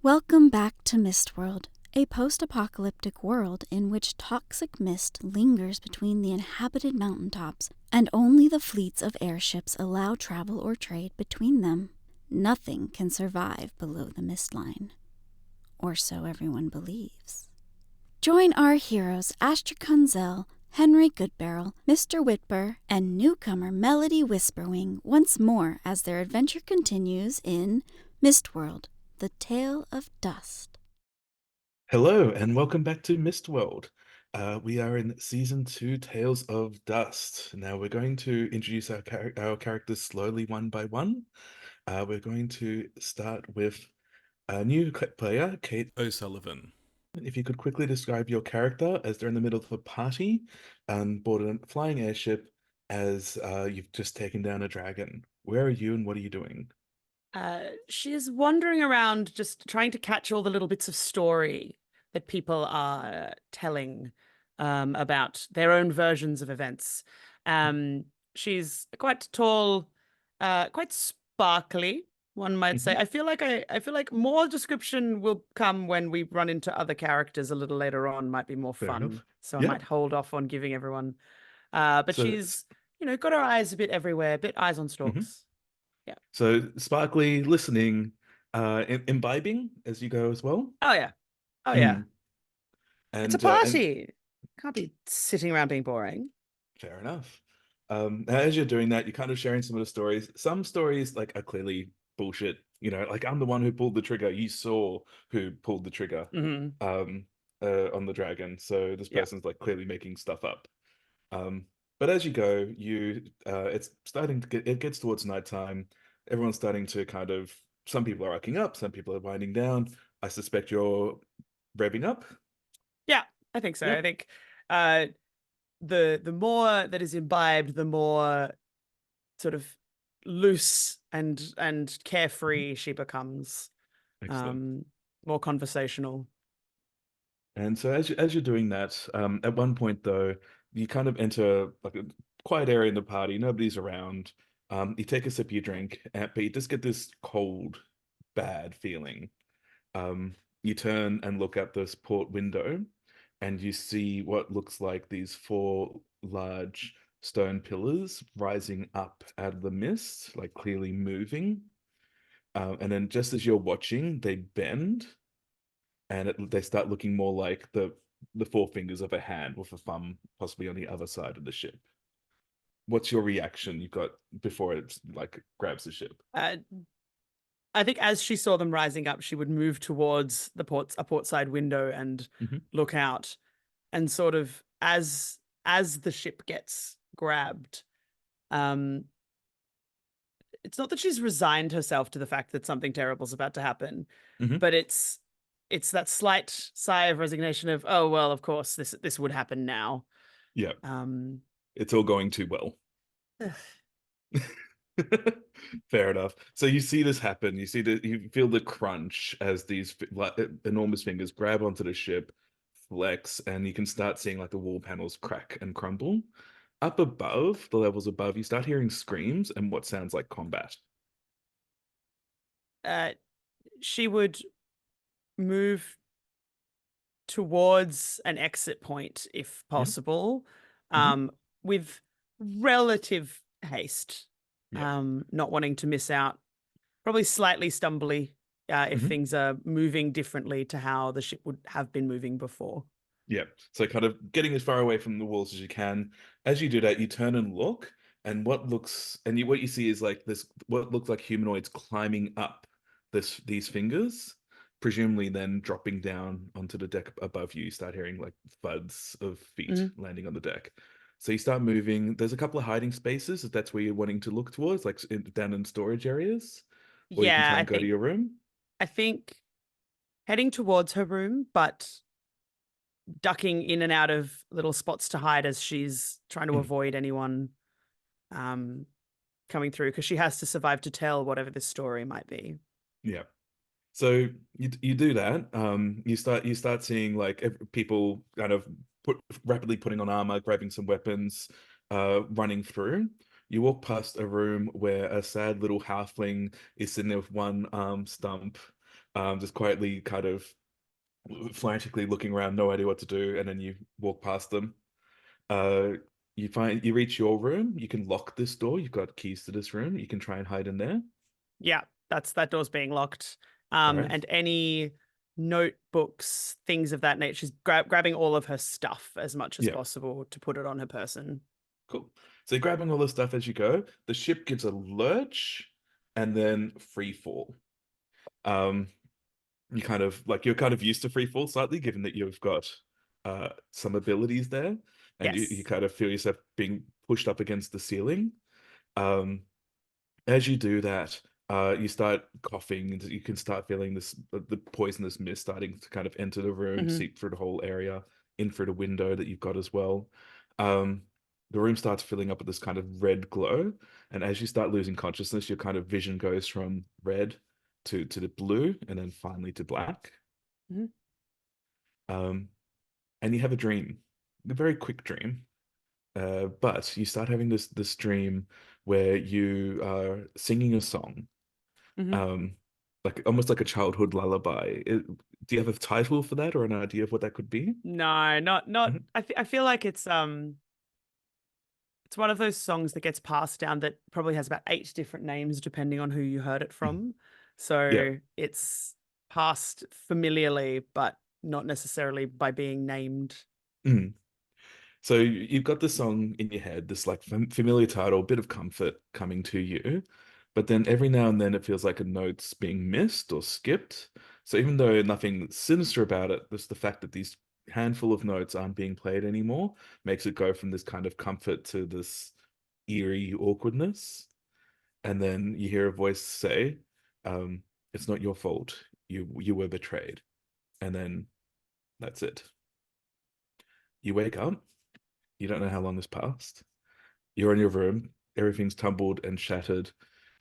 Welcome back to Mistworld, a post-apocalyptic world in which toxic mist lingers between the inhabited mountaintops, and only the fleets of airships allow travel or trade between them. Nothing can survive below the mist line. Or so everyone believes. Join our heroes Astra Kunzel, Henry Goodbarrel, Mr. Whitber, and newcomer Melody Whisperwing once more as their adventure continues in Mistworld, The Tale of Dust. Hello, and welcome back to Mistworld. We are in Season 2, Tales of Dust. Now, we're going to introduce our characters slowly one by one. We're going to start with a new player, Kate O'Sullivan. If you could quickly describe your character as they're in the middle of a party and board a flying airship as you've just taken down a dragon. Where are you and what are you doing? She is wandering around just trying to catch all the little bits of story that people are telling about their own versions of events. She's quite tall, quite sparkly, one might say. Mhm. I feel like more description will come when we run into other characters a little later on, might be more Fair fun. enough. So I Yeah. might hold off on giving everyone. But So, she's, got her eyes a bit everywhere, a bit eyes on mhm. stalks. Yeah. So sparkly, listening, imbibing as you go as well. Oh yeah. Oh yeah. Mm. It's a And party. Can't be sitting around being boring. fair enough. As you're doing that, you're kind of sharing some of the stories. Some stories like are clearly bullshit. Like I'm the one who pulled the trigger. You saw who pulled the trigger Hmm. um, on the dragon. So this Yeah. person's like clearly making stuff up. But as you go, it's starting to it gets towards nighttime. Everyone's starting to kind of, some people are arcing up, some people are winding down. I suspect you're revving up. Yeah, I think so. I Yep. think uh the more that is imbibed, the more sort of loose and carefree she becomes. Excellent. Um, More conversational. And so as you're doing that, at one point though, you kind of enter like a quiet area in the party. Nobody's around. You take a sip of your drink, but you just get this cold, bad feeling. You turn and look out this port window, and you see what looks like these four large stone pillars rising up out of the mist, like clearly moving. And then just as you're watching, they bend and they start looking more like the four fingers of a hand with a thumb possibly on the other side of the ship. What's your reaction you've got before it like grabs the ship? Uh, I think as she saw them rising up, she would move towards a portside window and Mhm. look out, and sort of as the ship gets grabbed, um, it's not that she's resigned herself to the fact that something terrible is about to happen, Mhm. but it's that slight sigh of resignation of, oh well, of course this would happen now. Yeah, Um, it's all going too well. Fair enough. So you see this happen. You feel the crunch as these like, enormous fingers grab onto the ship, flex, and you can start seeing like the wall panels crack and crumble. Up above, the levels above, you start hearing screams and what sounds like combat. uh, she would move towards an exit point if Yeah. possible, Hmm. um, with relative haste, Yeah. not wanting to miss out. Probably slightly stumbly, if Hmm. things are moving differently to how the ship would have been moving before. Yeah. So kind of getting as far away from the walls as you can. As you do that, you turn and look, and what you see is like this what looks like humanoids climbing up these fingers, presumably then dropping down onto the deck above you. You start hearing like thuds of feet Mhm. landing on the deck. So you start moving. There's a couple of hiding spaces if that's where you're wanting to look towards, like down in storage areas, or you can Yeah, try I and go to think your room. I think heading towards her room, but ducking in and out of little spots to hide as she's trying to Mm, avoid anyone um, coming through, because she has to survive to tell whatever this story might be. yeah. So you do that. You start seeing like people kind of rapidly putting on armor, grabbing some weapons, running through. You walk past a room where a sad little halfling is sitting there with one arm stump, just quietly kind of frantically looking around, no idea what to do, and then you walk past them. Uh, you reach your room. You can lock this door. You've got keys to this room. You can try and hide in there. Yeah, that door's being locked. All right. And any notebooks, things of that nature, she's grabbing all of her stuff as much as Yeah. possible to put it on her person. Cool. So you're grabbing all the stuff as you go. The ship gives a lurch and then free fall. Um, you're kind of used to free fall slightly, given that you've got some abilities there, and you Yes. kind of feel yourself being pushed up against the ceiling. Um, as you do that, you start coughing, and you can start feeling the poisonous mist starting to kind of enter the room, Hmm. seep through the whole area, in through the window that you've got as well. Um, the room starts filling up with this kind of red glow, and as you start losing consciousness, your kind of vision goes from red to the blue, and then finally to black. Hmm. Um, and you have a dream, a very quick dream. But you start having this dream where you are singing a song, Hmm. um, like almost like a childhood lullaby. Do you have a title for that or an idea of what that could be? No, not. Mhm. I feel like it's one of those songs that gets passed down that probably has about 8 different names depending on who you heard it Mhm. from. Yeah. So it's passed familiarly, but not necessarily by being named. Mm. So you've got this song in your head, this like familiar title, bit of comfort coming to you, but then every now and then it feels like a note's being missed or skipped. So even though nothing sinister about it, just the fact that these handful of notes aren't being played anymore makes it go from this kind of comfort to this eerie awkwardness. And then you hear a voice say, um, "It's not your fault. You were betrayed." And then that's it. You wake up. You don't know how long has passed. You're in your room, everything's tumbled and shattered.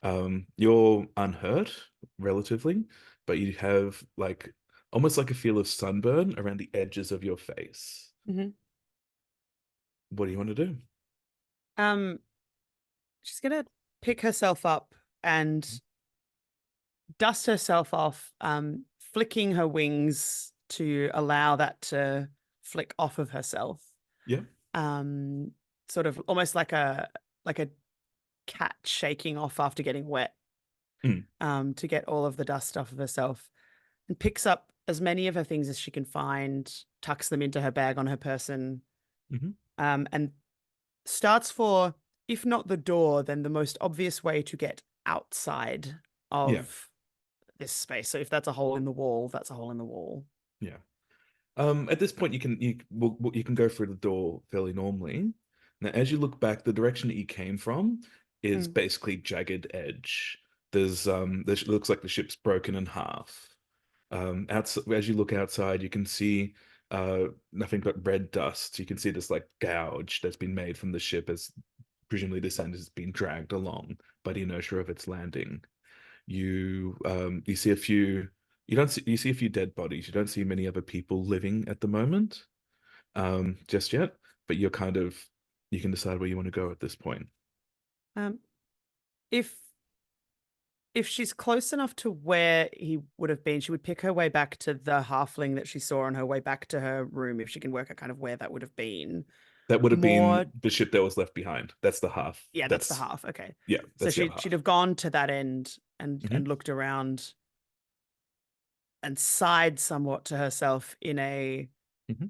You're unhurt, relatively, but you have like almost like a feel of sunburn around the edges of your face. Hmm. What do you want to do? Um, she's gonna pick herself up and dust herself off, flicking her wings to allow that to flick off of herself. Yeah. Um, Sort of almost like a cat shaking off after getting wet, Mm. to get all of the dust off of herself, and picks up as many of her things as she can find, tucks them into her bag on her person, Hmm. and starts for, if not the door, then the most obvious way to get outside Yeah. of this space. So if that's a hole in the wall, that's a hole in the wall. Yeah. At this point, you can go through the door fairly normally. Now, as you look back, the direction that you came from is Mm. basically jagged edge. There looks like the ship's broken in half. Outside, as you look outside, you can see nothing but red dust. You can see this like gouge that's been made from the ship as presumably this end has been dragged along by the inertia of its landing. You see a few you don't see you see a few dead bodies. You don't see many other people living at the moment, just yet, but you can decide where you want to go at this point. Um, if if she's close enough to where he would have been, she would pick her way back to the halfling that she saw on her way back to her room, if she can work out kind of where that would have been. That would have More, been the ship that was left behind. That's the half. yeah, that's the half. Okay. Yeah, So that's the other she'd half. have gone to that end and Hmm. looked around and sighed somewhat to herself in a Hmm.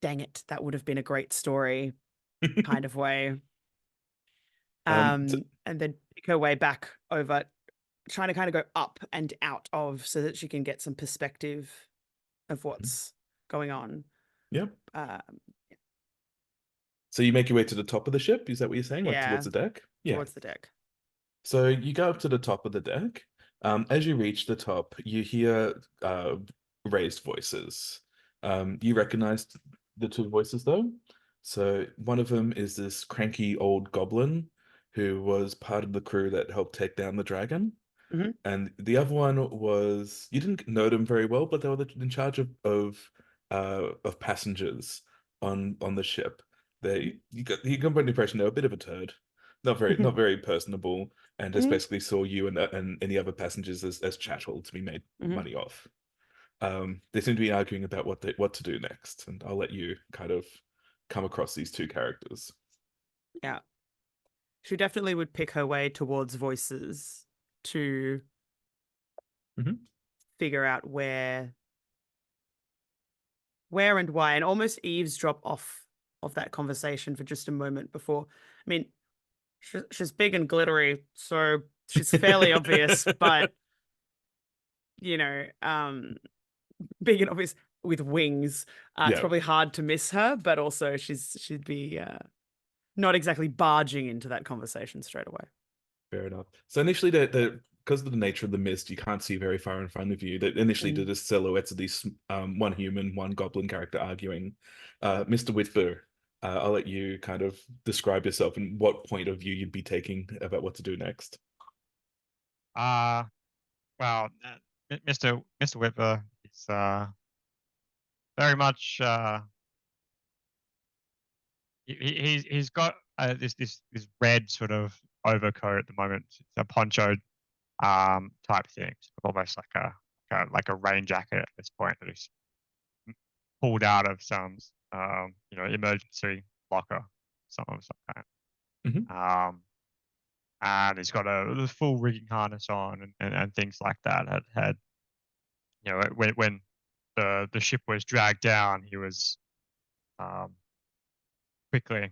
dang it, that would have been a great story kind of way. So, And then pick her way back over, trying to kind of go up and out of, so that she can get some perspective of what's going on. yep. Um, So you make your way to the top of the ship. Is that what you're saying? Like towards yeah, the deck? Yeah. towards the deck. So you go up to the top of the deck. As you reach the top, you hear raised voices. You recognize the two voices though. So one of them is this cranky old goblin who was part of the crew that helped take down the dragon. Hmm. And the other one was you didn't know them very well, but they were in charge of passengers on the ship. You got the impression they were a bit of a turd. not very personable, and just Mhm. basically saw you and the other passengers as chattel to be made money off. They seem to be arguing about what to do next, and I'll let you kind of come across these two characters. Yeah. She definitely would pick her way towards voices to figure out where and why, and almost eavesdrop off of that conversation for just a moment before. I mean, she's big and glittery, so she's fairly obvious, but big and obvious with wings. It's Yeah, probably hard to miss her, but also she'd be not exactly barging into that conversation straight away. fair enough. So initially, because of the nature of the mist, you can't see very far in front of you. That initially did the silhouettes of these one human, one goblin character arguing. Mr. Whitford, I'll let you kind of describe yourself and what point of view you'd be taking about what to do next. Well, Mr. Whipper is very much he's got this red sort of overcoat at the moment. It's a poncho type thing, almost like a rain jacket at this point that he's pulled out of some emergency locker, some kind. And he's got a full rigging harness on and things like that. Had when the ship was dragged down, he was quickly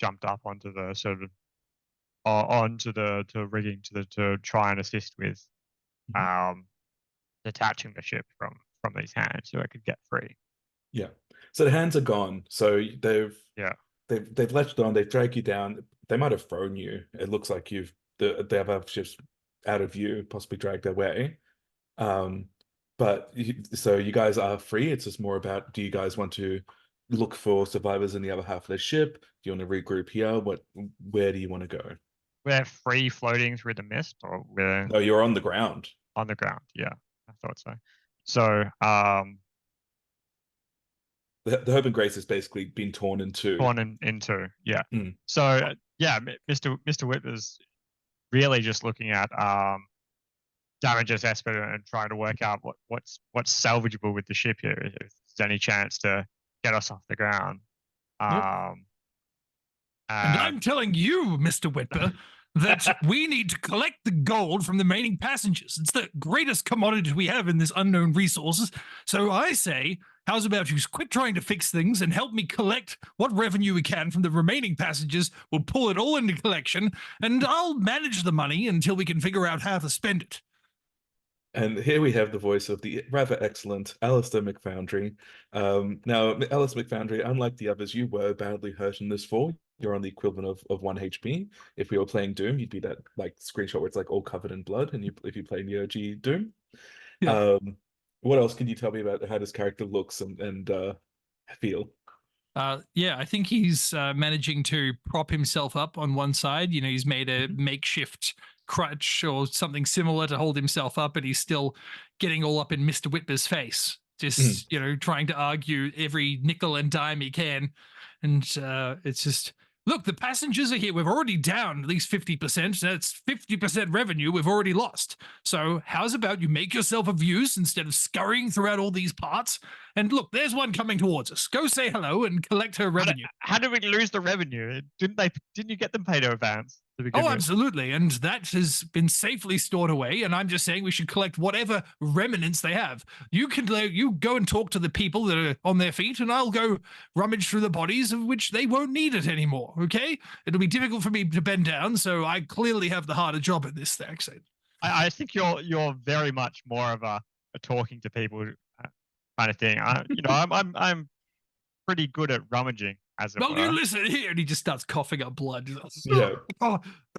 jumped up onto the sort of onto the rigging to try and assist with detaching the ship from these hands so it could get free. Yeah. So the hands are gone. So they've latched on. They've dragged you down. They might have thrown you. It looks like the other ships out of view, possibly dragged away. So you guys are free. It's just more about, do you guys want to look for survivors in the other half of the ship? Do you want to regroup here? Where do you want to go? We're free floating through the mist, or we're No, you're on the ground. On the ground, yeah, I thought so. So the Hope and Grace has basically been torn in two. Yeah. So Mr. Whitmer's really just looking at damage assessment and trying to work out what's salvageable with the ship here, if there's any chance to get us off the ground. And I'm telling you, Mr. Whitber, that we need to collect the gold from the remaining passengers. It's the greatest commodity we have in this unknown resources. So I say, how's about you quit trying to fix things and help me collect what revenue we can from the remaining passengers? We'll pull it all into collection, and I'll manage the money until we can figure out how to spend it. And here we have the voice of the rather excellent Alistair McFoundry. Now, Alice McFoundry, unlike the others, you were badly hurt in this fall. You're on the equivalent of 1 HP. If we were playing Doom, you'd be that like screenshot where it's like all covered in blood, and if you play the OG Doom. Yeah. What else can you tell me about how this character looks and feel? I think he's managing to prop himself up on one side. He's made a makeshift crutch or something similar to hold himself up, but he's still getting all up in Mr. Whitber's face, just, trying to argue every nickel and dime he can. And it's just, look, the passengers are here. We've already down at least 50%. That's 50% revenue we've already lost. So how's about you make yourself of use instead of scurrying throughout all these parts? And look, there's one coming towards us. Go say hello and collect her revenue. How did we lose the revenue? Didn't you get them paid in advance? Oh, absolutely. And that has been safely stored away. And I'm just saying we should collect whatever remnants they have. You go and talk to the people that are on their feet, and I'll go rummage through the bodies of which they won't need it anymore. Okay? It'll be difficult for me to bend down, so I clearly have the harder job in this accent. I think you're very much more of a talking to people kind of thing. I'm pretty good at rummaging. Well, you listen here, and he just starts coughing up blood. Yeah.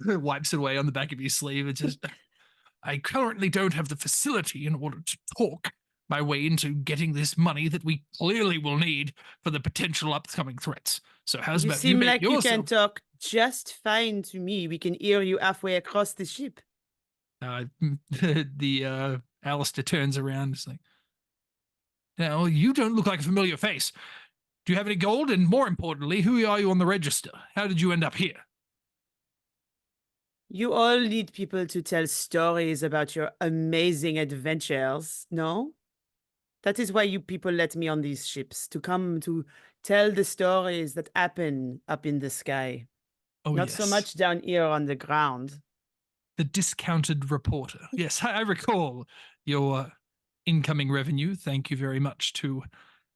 Wipes it away on the back of his sleeve. It's just, I currently don't have the facility in order to talk my way into getting this money that we clearly will need for the potential upcoming threats. So how's about you make yourself? You can talk just fine to me. We can hear you halfway across the ship. The Alistair turns around. It's like, now you don't look like a familiar face. Do you have any gold? And more importantly, who are you on the register? How did you end up here? You all need people to tell stories about your amazing adventures, no? That is why you people let me on these ships, to come to tell the stories that happen up in the sky. Oh, Not yes. so much down here on the ground. The discounted reporter. Yes, I recall your incoming revenue. Thank you very much to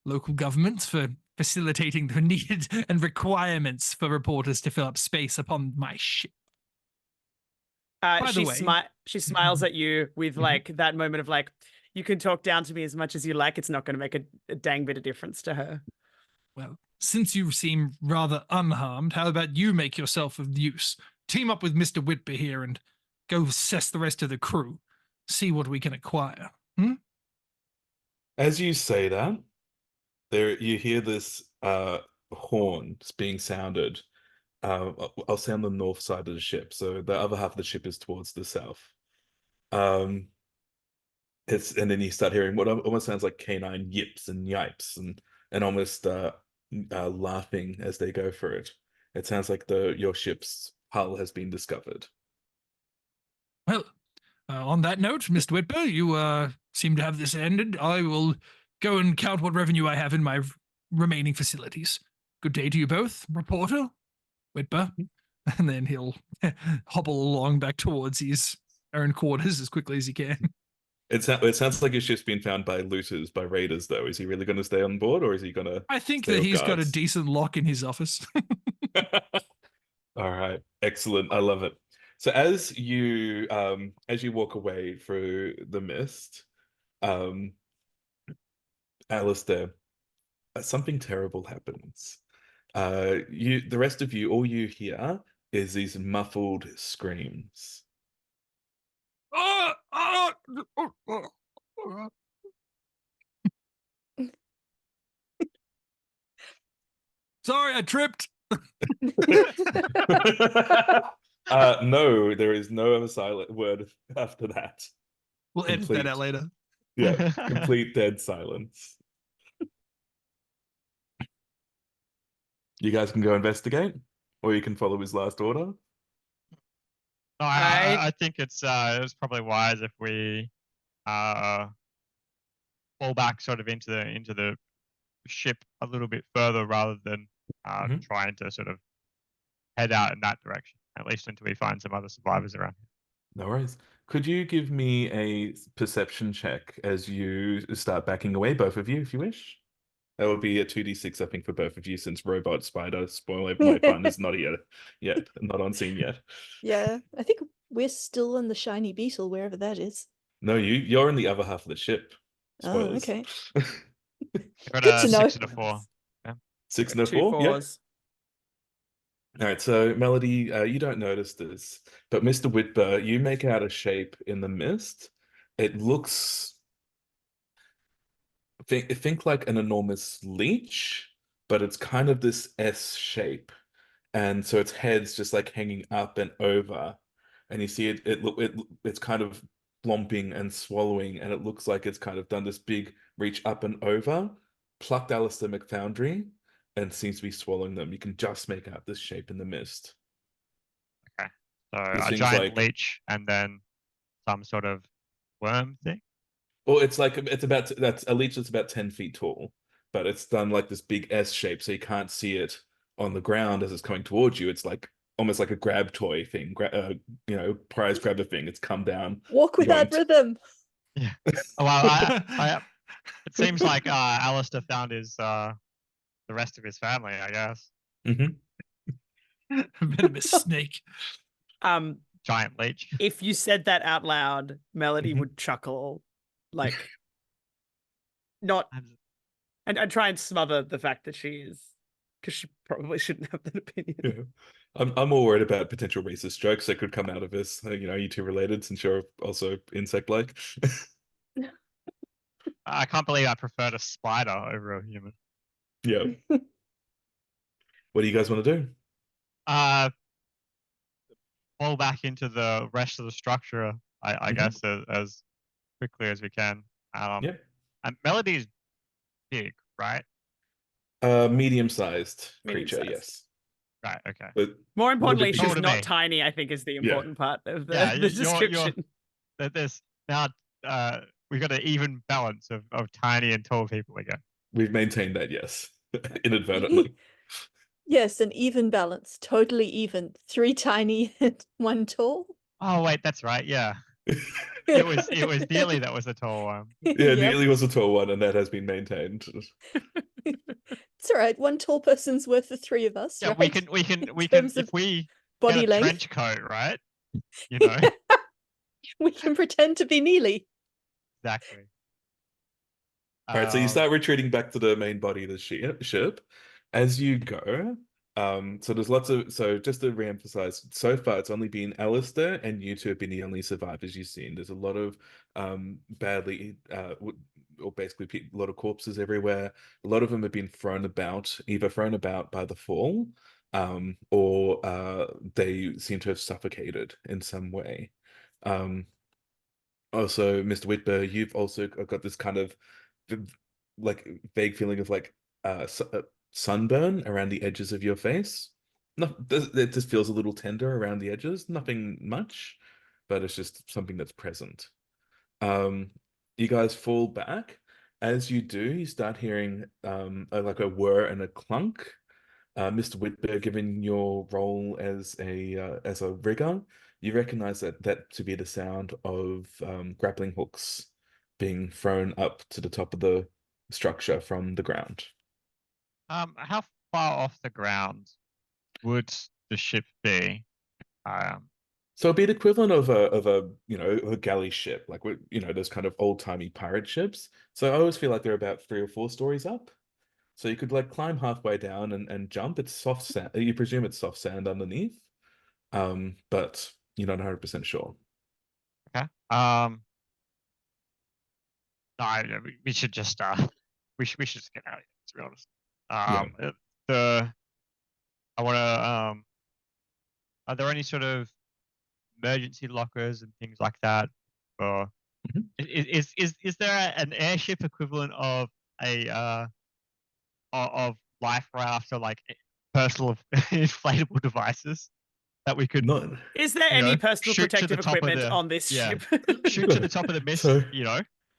local governments for facilitating the need and requirements for reporters to fill up space upon my ship. By the way, She smiles at you with like that moment of like, you can talk down to me as much as you like. It's not going to make a dang bit of difference to her. well, since you seem rather unharmed, how about you make yourself of use? Team up with Mr. Whitby here and go assess the rest of the crew. See what we can acquire. As you say that, you hear this horn being sounded. I'll say on the north side of the ship, so the other half of the ship is towards the south. And then you start hearing what almost sounds like canine yips and yipes and almost laughing as they go for it. It sounds like your ship's hull has been discovered. Well, on that note, Mr. Whitby, you seem to have this ended. I will go and count what revenue I have in my remaining facilities. Good day to you both, reporter, Whitby. And then he'll hobble along back towards his own quarters as quickly as he can. It sounds like his ship's been found by looters, by raiders, though. Is he really going to stay on board, or is he going to? I think stay that with he's got a guards? decent lock in his office. All right, excellent. I love it. So as you walk away through the mist, Alistair, something terrible happens. The rest of you, all you hear is these muffled screams. Sorry, I tripped. No, there is no other silent word after that. We'll edit that out later. Yeah, complete dead silence. You guys can go investigate, or you can follow his last order. No, I think it's probably wise if we fall back sort of into the ship a little bit further rather than trying to sort of head out in that direction, at least until we find some other survivors around here. No worries. Could you give me a perception check as you start backing away, both of you, if you wish? That would be a 2d6, I think, for both of you, since Robot Spider, spoiler, my partner's not here yet, not on scene yet. Yeah, I think we're still in the shiny beetle, wherever that is. No, you're in the other half of the ship. Spoilers. Oh, okay. I got Good a to know. 6 and a 4. 6 and a Two 4? Yep. fours. All right, so Melody, you don't notice this, but Mr. Whitber, you make out a shape in the mist. It looks, think like an enormous leech, but it's kind of this S shape, and so its head's just like hanging up and over, and you see it's kind of blomping and swallowing, and it looks like it's kind of done this big reach up and over, plucked Alistair McFoundry, and seems to be swallowing them. You can just make out this shape in the mist. Okay. So This a thing's giant like- leech and then some sort of worm thing? Well, it's like that's a leech that's about 10 feet tall, but it's done like this big S shape, so you can't see it on the ground as it's coming towards you. It's like almost like a grab toy thing, prize grabber thing. It's come down. Walk without yoinked. rhythm. Yeah. Well, it seems like Alistair found his the rest of his family, I guess. Venomous snake. Giant leech. If you said that out loud, Melody would chuckle, like, not, and try and smother the fact that she is, because she probably shouldn't have that opinion. Yeah. I'm more worried about potential racist jokes that could come out of this. You two related, since you're also insect-like. I can't believe I preferred a spider over a human. Yeah. What do you guys want to do? Fall back into the rest of the structure, I guess, as quickly as we can. Yeah. And Melody's big, right? Medium-sized creature, Medium-sized. yes. Right. Okay. But More importantly, bit she's taller than not me. tiny, I think, is the Yeah. important part of the, Yeah, the you're- description. There's now we've got an even balance of tiny and tall people again. we've maintained that, yes, inadvertently. Yes, an even balance. Totally even. 3 tiny and 1 tall. Oh wait, that's right. Yeah, it was Nearly that was a tall one. Yeah, Yep. Nearly was a tall one, and that has been maintained. It's all right. 1 tall person's worth the 3 of us, Yeah, right? we can terms if of we body get a length. trench coat, right? You know, We can pretend to be Neely. exactly. All right, so you start retreating back to the main body of the ship. As you go, so there's lots of, so just to reemphasize, so far it's only been Alistair and you two have been the only survivors you've seen. There's a lot of badly, or basically a lot of corpses everywhere. A lot of them have been either thrown about by the fall, or they seem to have suffocated in some way. Also, Mr. Whitber, you've also got this kind of like vague feeling of like sunburn around the edges of your face. No, it just feels a little tender around the edges. Nothing much, but it's just something that's present. You guys fall back. As you do, you start hearing like a whir and a clunk. Mr. Whitber, given your role as a rigger, you recognize that to be the sound of grappling hooks being thrown up to the top of the structure from the ground. How far off the ground would the ship be? So it'd be the equivalent of a a galley ship, like those kind of old timey pirate ships. So I always feel like they're about 3 or 4 stories up. So you could like climb halfway down and jump. It's soft sand. You presume it's soft sand underneath, but you're not 100% sure. Okay. No, we should just we should just get out of here, to be honest. I want to are there any sort of emergency lockers and things like that, or is there an airship equivalent of a of life raft or like personal inflatable devices that we could Not Is there you any know, personal shoot to the protective top of equipment the- on this yeah. ship? shoot to the top of the mist? So-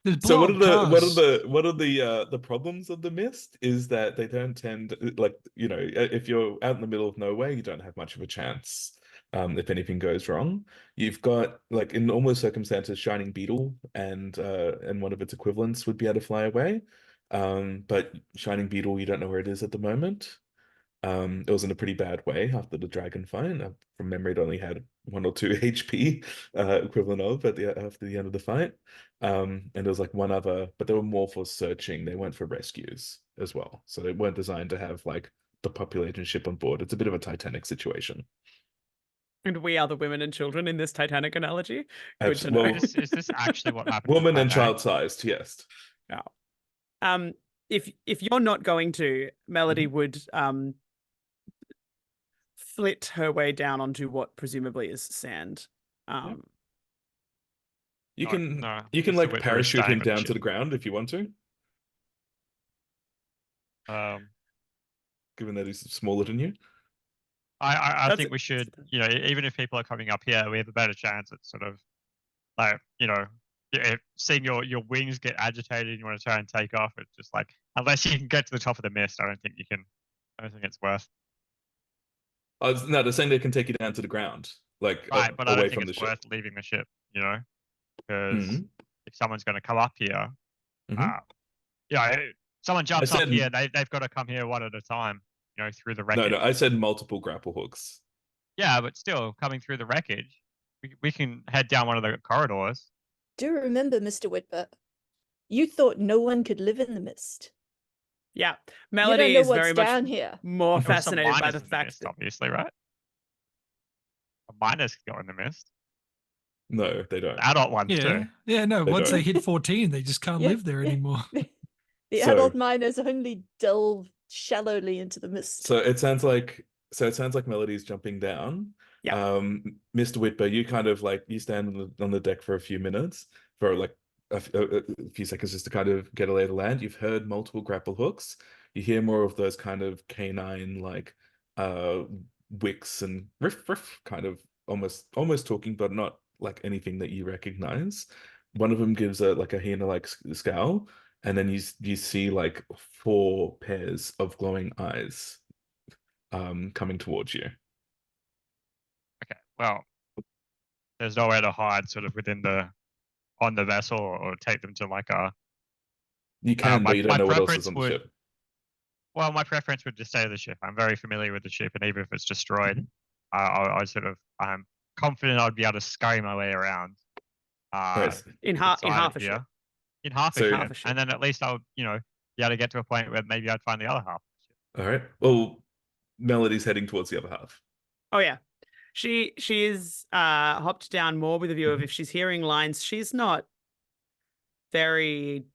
There's So blow-up cars. one of the problems of the mist is that they don't tend, like, if you're out in the middle of nowhere, you don't have much of a chance if anything goes wrong. You've got, like, in normal circumstances, Shining Beetle and one of its equivalents would be able to fly away. But Shining Beetle, you don't know where it is at the moment. It was in a pretty bad way after the dragon fight. From memory, it only had 1 or 2 HP equivalent of after the end of the fight. And there was like one other, but they were more for searching. They weren't for rescues as well. So they weren't designed to have like the population ship on board. It's a bit of a Titanic situation. And we are the women and children in this Titanic analogy. Good to Well, know. Is this actually what happened? Woman and child-sized, yes. Yeah. If you're not going to, Melody would flit her way down onto what presumably is sand. You can no, you can Mr. like Whitmer is parachute staying him with the down to ship. the ground if you want to, given that he's smaller than you. I That's think it. we should, even if people are coming up here, we have a better chance at sort of like, seeing your wings get agitated and you want to try and take off. It's just like, unless you can get to the top of the mist, I don't think you can. I don't think it's worth. No, they're saying they can take you down to the ground, like Right, but I away don't think from the it's ship. worth leaving the ship, because Mhm. if someone's going to come up here, Mhm. someone jumps said- up here, they've got to come here one at a time, through the wreckage. No, I said multiple grapple hooks. Yeah, but still, coming through the wreckage, we can head down one of the corridors. Do remember, Mr. Whitbert, you thought no one could live in the mist. Yeah. You Melody don't know is what's very much down here. more There were some fascinated by miners the in the fact mist, that obviously, right? Miners can go in the mist. No, they don't. Adult ones Yeah. too. Yeah, no, They once they don't. hit 14, they just can't Yeah, live there yeah. anymore. The So- adult miners only delve shallowly into the mist. So it sounds like Melody's jumping down. Yeah. Mr. Whitber, you kind of like you stand on the deck for a few minutes, for like a few seconds, just to kind of get a lay of the land. You've heard multiple grapple hooks. You hear more of those kind of canine like wicks and riff kind of almost talking, but not like anything that you recognize. One of them gives a hyena like scowl, and then you see like 4 pairs of glowing eyes coming towards you. Okay, well, there's nowhere to hide sort of on the vessel or take them to like a. You can, but you don't know what else is on the ship. Well, my preference would just stay to the ship. I'm very familiar with the ship, and even if it's destroyed, I sort of I'm confident I'd be able to scurry my way around. Right. In half a ship. In half So- a Half ship, a ship. and then at least I'll be able to get to a point where maybe I'd find the other half. All right. Well, Melody's heading towards the other half. Oh yeah. She is hopped down more with a view of if she's hearing lines, she's not very,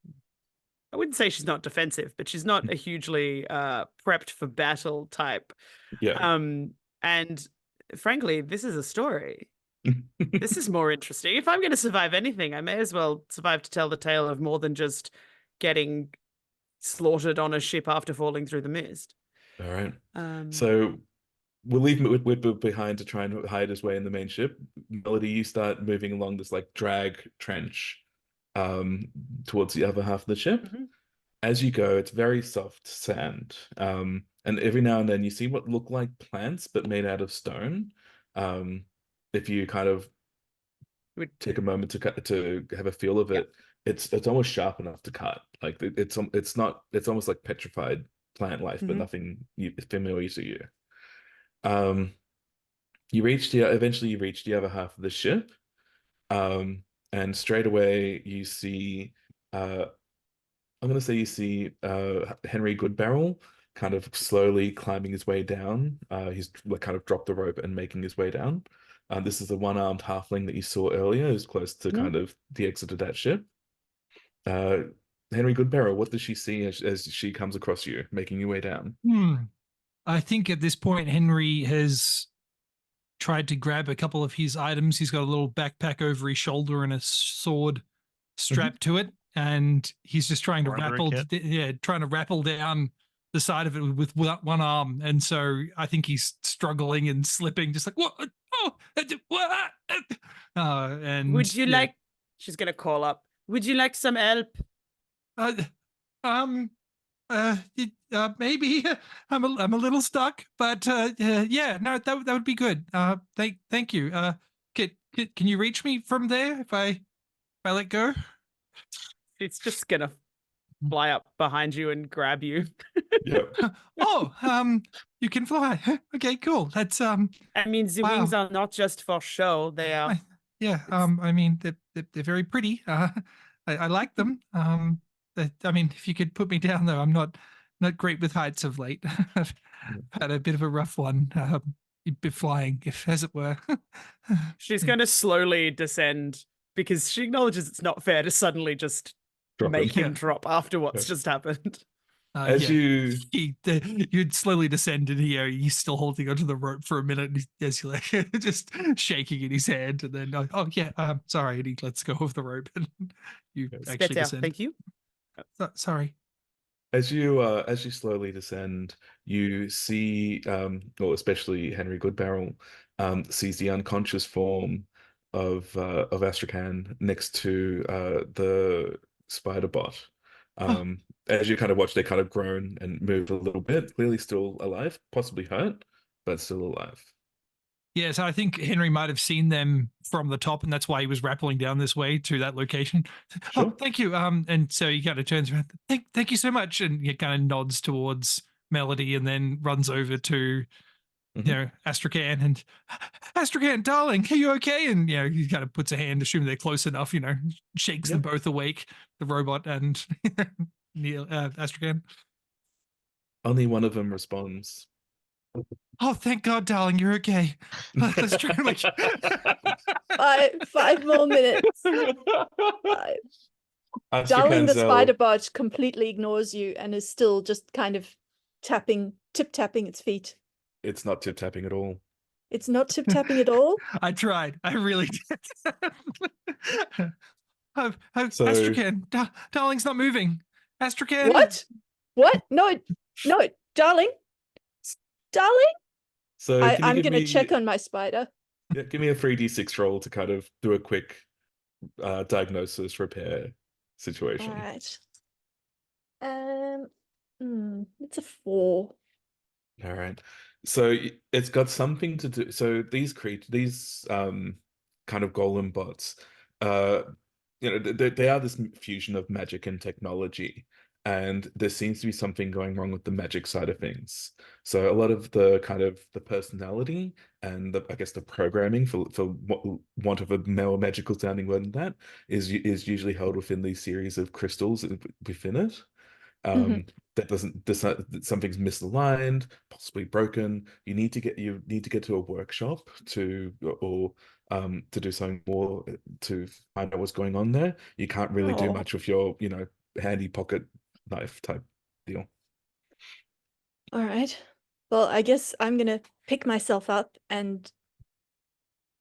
I wouldn't say she's not defensive, but she's not a hugely prepped for battle type. Yeah. And frankly, this is a story. This is more interesting. If I'm going to survive anything, I may as well survive to tell the tale of more than just getting slaughtered on a ship after falling through the mist. All right. So we'll leave Whitbur behind to try and hide his way in the main ship. Melody, you start moving along this like drag trench towards the other half of the ship. Mhm. As you go, it's very soft sand. And every now and then you see what look like plants, but made out of stone. If you kind of take a moment to have a feel of it, it's almost sharp enough to cut. Like it's almost like petrified plant life, but nothing familiar to you. Eventually you reach the other half of the ship, and straight away you see I'm gonna say you see Henry Goodbarrel kind of slowly climbing his way down. He's like kind of dropped the rope and making his way down. This is the one-armed halfling that you saw earlier, who's close to kind of the exit of that ship. Henry Goodbarrow, what does she see as she comes across you, making your way down? I think at this point, Henry has tried to grab a couple of his items. He's got a little backpack over his shoulder and a sword strapped to it, and he's just trying to rappel down the side of it with one arm. And so I think he's struggling and slipping, just like what? Oh, what? And would you like? She's gonna call up. Would you like some help? Maybe I'm a little stuck, but yeah, no, that would be good. Thank you. Can you reach me from there if I let go? It's just gonna fly up behind you and grab you. Yeah. You can fly. Okay, cool. That's I mean, the wow. wings are not just for show; they are. Yeah. I mean, they're very pretty. I like them. I mean, if you could put me down though, I'm not great with heights of late. I've had a bit of a rough one. Flying, as it were. She's going to slowly descend because she acknowledges it's not fair to suddenly just make him drop after what's just happened. You'd slowly descend, and he's still holding onto the rope for a minute as you like just shaking in his hand, and then sorry, and he lets go of the rope, and you actually descend. Thank you. Sorry. As you slowly descend, you see, or especially Henry Goodbarrel, sees the unconscious form of Astrakhan next to the spider bot. As you kind of watch, they kind of groan and move a little bit, clearly still alive, possibly hurt, but still alive. Yeah, so I think Henry might have seen them from the top, and that's why he was rappelling down this way to that location. Sure. Oh, thank you. And so he kind of turns around. Thank you so much, and he kind of nods towards Melody, and then runs over to Astrakhan, and Astrakhan, darling, are you okay? And he kind of puts a hand, assuming they're close enough. Shakes them both awake, the robot and Astrakhan. Only one of them responds. Oh, thank God, darling, you're okay. Let's try and make 5 more minutes. Darling, the spider bot completely ignores you and is still just kind of tip-tapping its feet. It's not tip-tapping at all. It's not tip-tapping at all? I tried. I really did. Astrakhan, darling's not moving. Astrakhan. What? No, darling? Darling? So can you I'm give gonna me check on my spider. give me a 3d6 roll to kind of do a quick diagnosis repair situation. All right. It's a 4. All right. So it's got something to do. So these kind of golem bots, uh, they are this fusion of magic and technology, and there seems to be something going wrong with the magic side of things. So a lot of the kind of the personality and I guess the programming for want of a more magical sounding word than that is usually held within these series of crystals within it. Mhm. Something's misaligned, possibly broken. You need to get to a workshop or to do something more to find out what's going on there. You can't really do Oh. much with your handy pocket knife type deal. All right. Well, I guess I'm gonna pick myself up and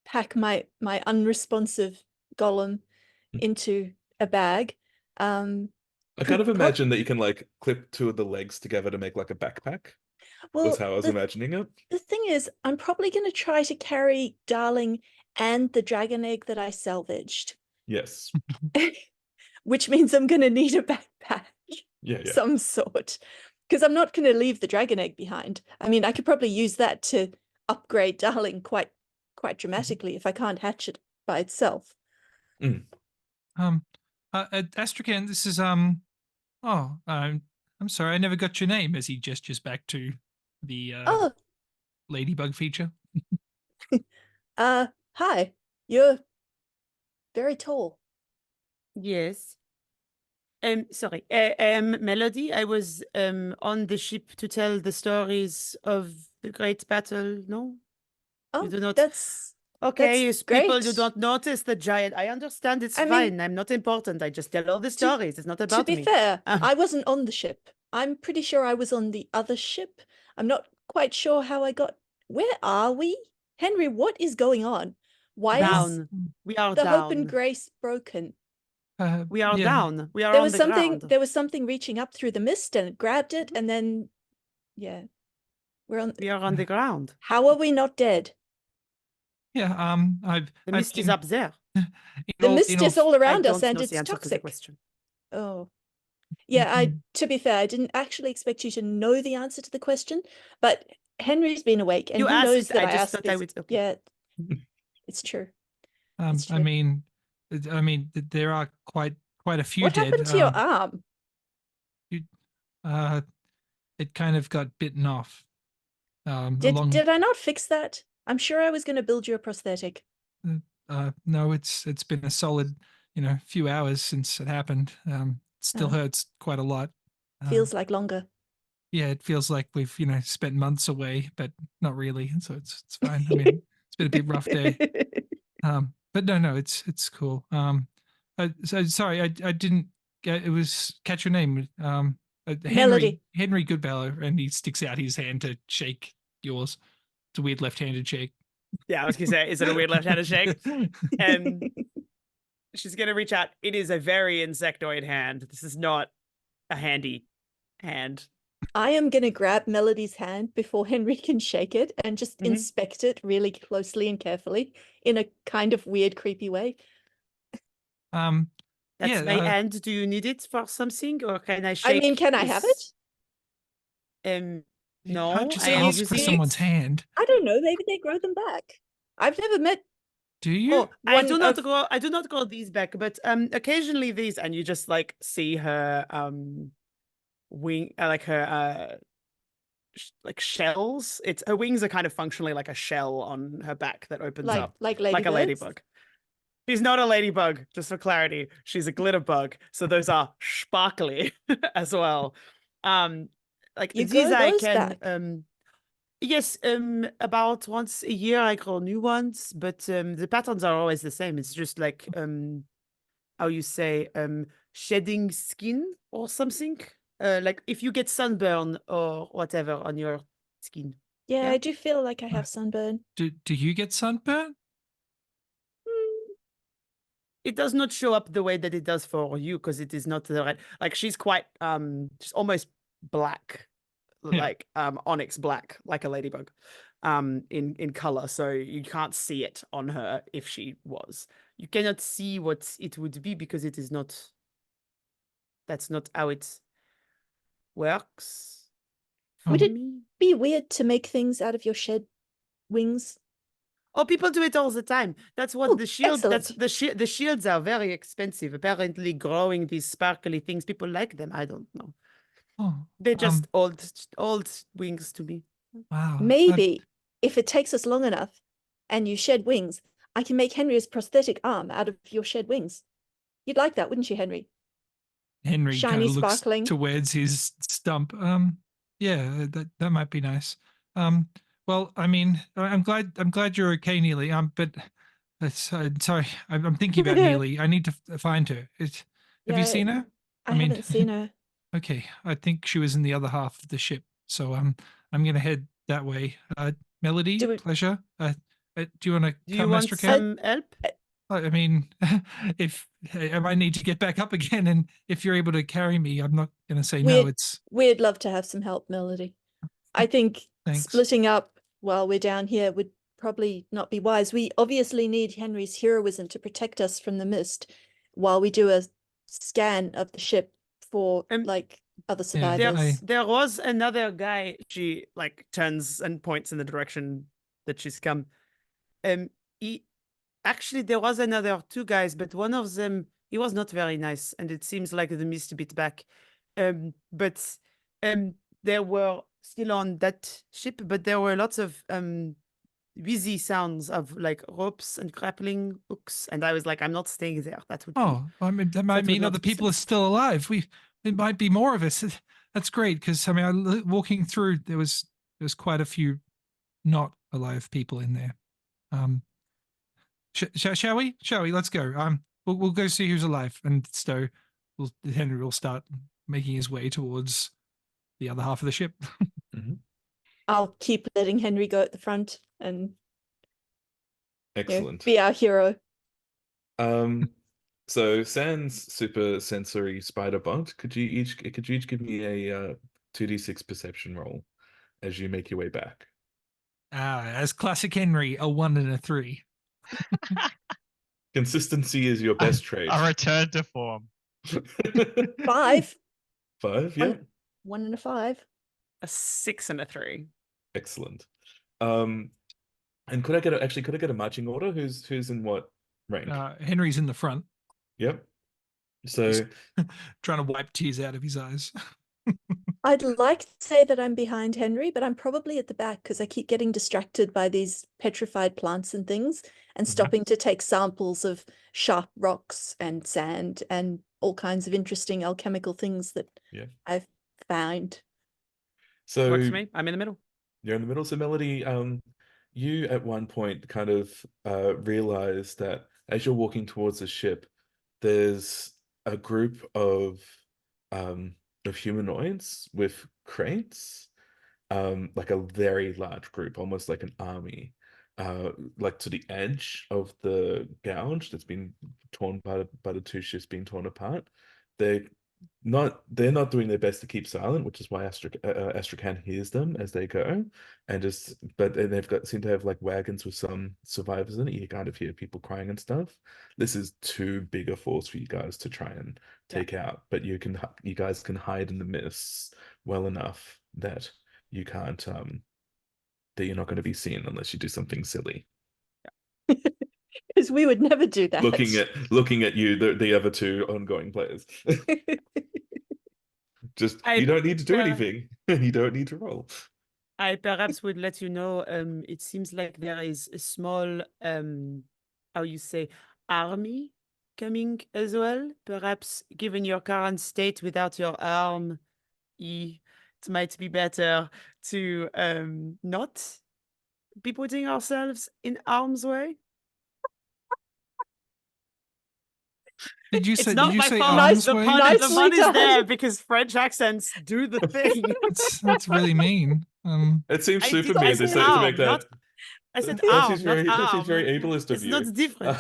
pack my unresponsive golem into a bag. I kind of imagine that you can like clip two of the legs together to make like a backpack. Well, That's how I was imagining it. the thing is, I'm probably gonna try to carry Darling and the dragon egg that I salvaged, Yes. which means I'm gonna need a backpack, Yeah, yeah. some sort, because I'm not gonna leave the dragon egg behind. I mean, I could probably use that to upgrade Darling quite dramatically if I can't hatch it by itself. Astrakhan, this is I'm sorry, I never got your name. As he gestures back to the Oh, ladybug feature. hi. You're very tall. Yes. Sorry. Melody, I was on the ship to tell the stories of the great battle. No? Oh, do not- that's Okay, that's yes, people, you great. don't notice the giant. I understand, it's I mean, fine. I'm not important. I just tell all the stories. It's not about to be me. fair, I wasn't on the ship. I'm pretty sure I was on the other ship. I'm not quite sure how I got. Where are we? Henry, what is going on? Why is Down. We are the down. hope and grace broken? We are yeah. down. We are There on was the something ground. there was something reaching up through the mist and it grabbed it and then yeah. We're on We are on the ground. How are we not dead? Yeah, The mist is up there. The mist is all I around us don't and know it's the answer to the toxic. question. Oh. Yeah, to be fair, I didn't actually expect you to know the answer to the question, but Henry's been awake and You he asked, knows that I I just asked thought I this. would. Okay. Yeah, it's true. It's I true. mean, there are quite a few What dead. happened to your arm? It kind of got bitten off. Did I not fix that? I'm sure I was going to build you a prosthetic. No, it's been a solid, few hours since it happened. It still hurts quite a lot. Feels like longer. Yeah, it feels like we've, spent months away, but not really. So it's fine. I mean, it's been a bit rough day. But no, it's cool. So sorry, I didn't get, it was catch your name. Melody. Henry Goodfellow, and he sticks out his hand to shake yours. It's a weird left-handed shake. Yeah, I was gonna say, is it a weird left-handed shake? And she's gonna reach out. It is a very insectoid hand. This is not a handy hand. I am going to grab Melody's hand before Henry can shake it and just inspect it really closely and carefully in a kind of weird, creepy way. That's yeah, my hand. Do you need it for something, or can I I shake? mean, can I have it? No. Can't just I am ask for using someone's it. hand. I don't know. Maybe they grow them back. I've never met. Do you? Oh, I do not of- grow. I do not grow these back, but occasionally these, and you just like see her wing, like her like shells. It's her wings are kind of functionally like a shell on her back that opens up like like a ladybirds? ladybug. She's not a ladybug, just for clarity. She's a glitter bug, so those are sparkly as well. Like You these grow I those can back? yes, about once a year I grow new ones, but the patterns are always the same. It's just like how you say shedding skin or something. Like if you get sunburn or whatever on your skin. Yeah, Yeah. I do feel like I have sunburn. Do you get sunburn? It does not show up the way that it does for you because it is not the right. Like she's quite she's almost black, Yeah. like onyx black, like a ladybug. in color, so you can't see it on her if she was. You cannot see what it would be because it is not. That's not how it works for Would it me. be weird to make things out of your shed wings? Oh, people do it all the time. That's what Oh, the shield. That's excellent. the shields are very expensive. Apparently, growing these sparkly things, people like them. I don't know. Oh, They're just old wings to me. wow. Maybe if it takes us long enough and you shed wings, I can make Henry's prosthetic arm out of your shed wings. You'd like that, wouldn't you, Henry? Henry Shiny, kind of looks sparkling. towards his stump. Yeah, that might be nice. Well, I mean, I'm glad you're okay, Neely. But sorry, I'm thinking about Neely. I need to find her. Have you seen her? I haven't seen her. Okay, I think she was in the other half of the ship, so I'm gonna head that way. Melody, pleasure. Do you want to Do come, you want Mr. Cat? some help? I mean, if I might need to get back up again, and if you're able to carry me, I'm not going to say no. We'd love to have some help, Melody. I think splitting up while we're down here would probably not be wise. We obviously need Henry's heroism to protect us from the mist while we do a scan of the ship for like other survivors. There was another guy. She like turns and points in the direction that she's come. Actually, there was another two guys, but one of them, he was not very nice, and it seems like the mist bit back. But they were still on that ship, but there were lots of wheezy sounds of like ropes and grappling hooks, and I was like, I'm not staying there. That would. I mean, that might mean other people are still alive. It might be more of us. That's great because I mean, walking through, there was quite a few not alive people in there. Shall we? Let's go. We'll go see who's alive, and so Henry will start making his way towards the other half of the ship. I'll keep letting Henry go at the front and excellent be our hero. So sans super sensory spider bot, could you each give me a 2d6 perception roll as you make your way back? As classic Henry, a 1 and a 3. Consistency is your best trait. A return to form. 5. 5, yeah. 1 and a 5. A 6 and a 3. Excellent. And could I get a marching order? Who's in what rank? Henry's in the front. Yep. So trying to wipe tears out of his eyes. I'd like to say that I'm behind Henry, but I'm probably at the back because I keep getting distracted by these petrified plants and things and stopping to take samples of sharp rocks and sand and all kinds of interesting alchemical things that I've found. So works for me. I'm in the middle. You're in the middle. So Melody, you at one point kind of realize that as you're walking towards the ship, there's a group of humanoids with crates, like a very large group, almost like an army, like to the edge of the gouge that's been torn by the two ships being torn apart. They're not doing their best to keep silent, which is why Astrakhan hears them as they go, and they've seem to have like wagons with some survivors in it. You kind of hear people crying and stuff. This is too big a force for you guys to try and take out, but you guys can hide in the mists well enough that you can't that you're not going to be seen unless you do something silly. Because we would never do that. Looking at you, the other two ongoing players. You don't need to do anything. You don't need to roll. I perhaps would let you know. It seems like there is a small, how you say, army coming as well. Perhaps, given your current state without your arm, it might be better to not be putting ourselves in harm's way. Did you say fault. The pun is there because French accents do the thing. That's really mean. It seems super mean to make that. I said arm, not arm. That seems very ableist of it's you. Not different.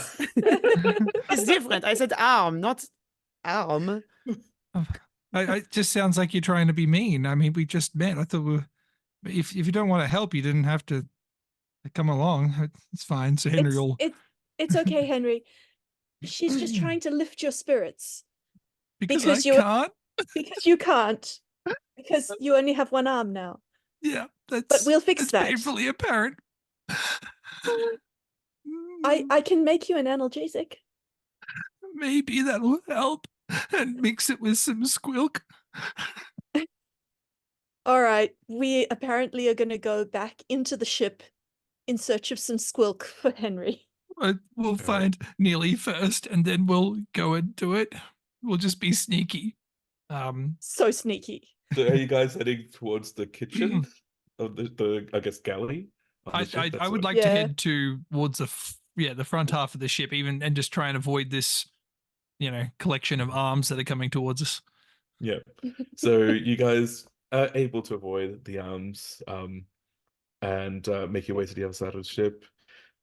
It's different. I said arm, not arm. It just sounds like you're trying to be mean. I mean, we just met. I thought if you don't want to help, you didn't have to Come along. It's fine. So Henry will It's okay, Henry. She's just trying to lift your spirits because because I can't. because you can't because you only have one arm now. Yeah, But we'll fix that's that. painfully apparent. I can make you an analgesic. Maybe that'll help, and mix it with some squilk. All right, we apparently are going to go back into the ship in search of some squilk for Henry. We'll find Neely first, and then we'll go and do it. We'll just be sneaky. So sneaky. So are you guys heading towards the kitchen of the I guess galley? On the ship? I would That's like to head towards the front half of the ship, even, and just try and avoid this, collection of arms that are coming towards us. Yeah. So you guys are able to avoid the arms and make your way to the other side of the ship.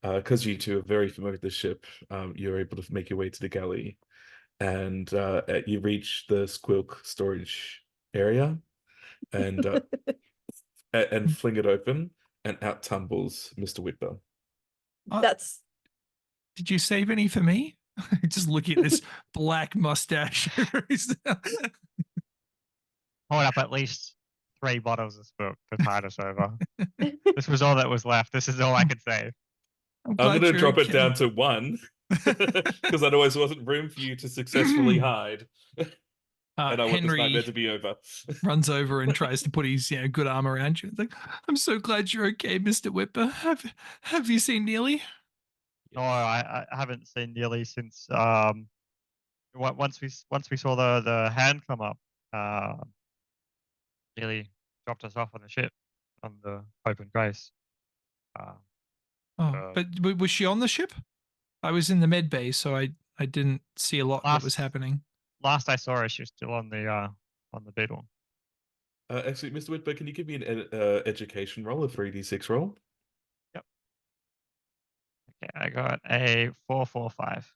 Because you two are very familiar with the ship, you're able to make your way to the galley, and you reach the squilk storage area, and fling it open, and out tumbles Mr. Whipper. That's. Did you save any for me? Just looking at this black mustache. Hold up at least 3 bottles of smoke to tide us over. This was all that was left. This is all I could save. I'm going to drop it down to 1 because otherwise there wasn't room for you to successfully hide. And I want this nightmare to be over. Runs over and tries to put his good arm around you. It's like, I'm so glad you're okay, Mr. Whipper. Have you seen Neely? No, I haven't seen Neely since once we saw the hand come up. Neely dropped us off on the ship on the Open Grace. But was she on the ship? I was in the med bay, so I didn't see a lot that was happening. Last I saw her, she was still on the Beetle. Actually, Mr. Whitber, can you give me an education roll, a 3d6 roll? Yep. Okay, I got a 445.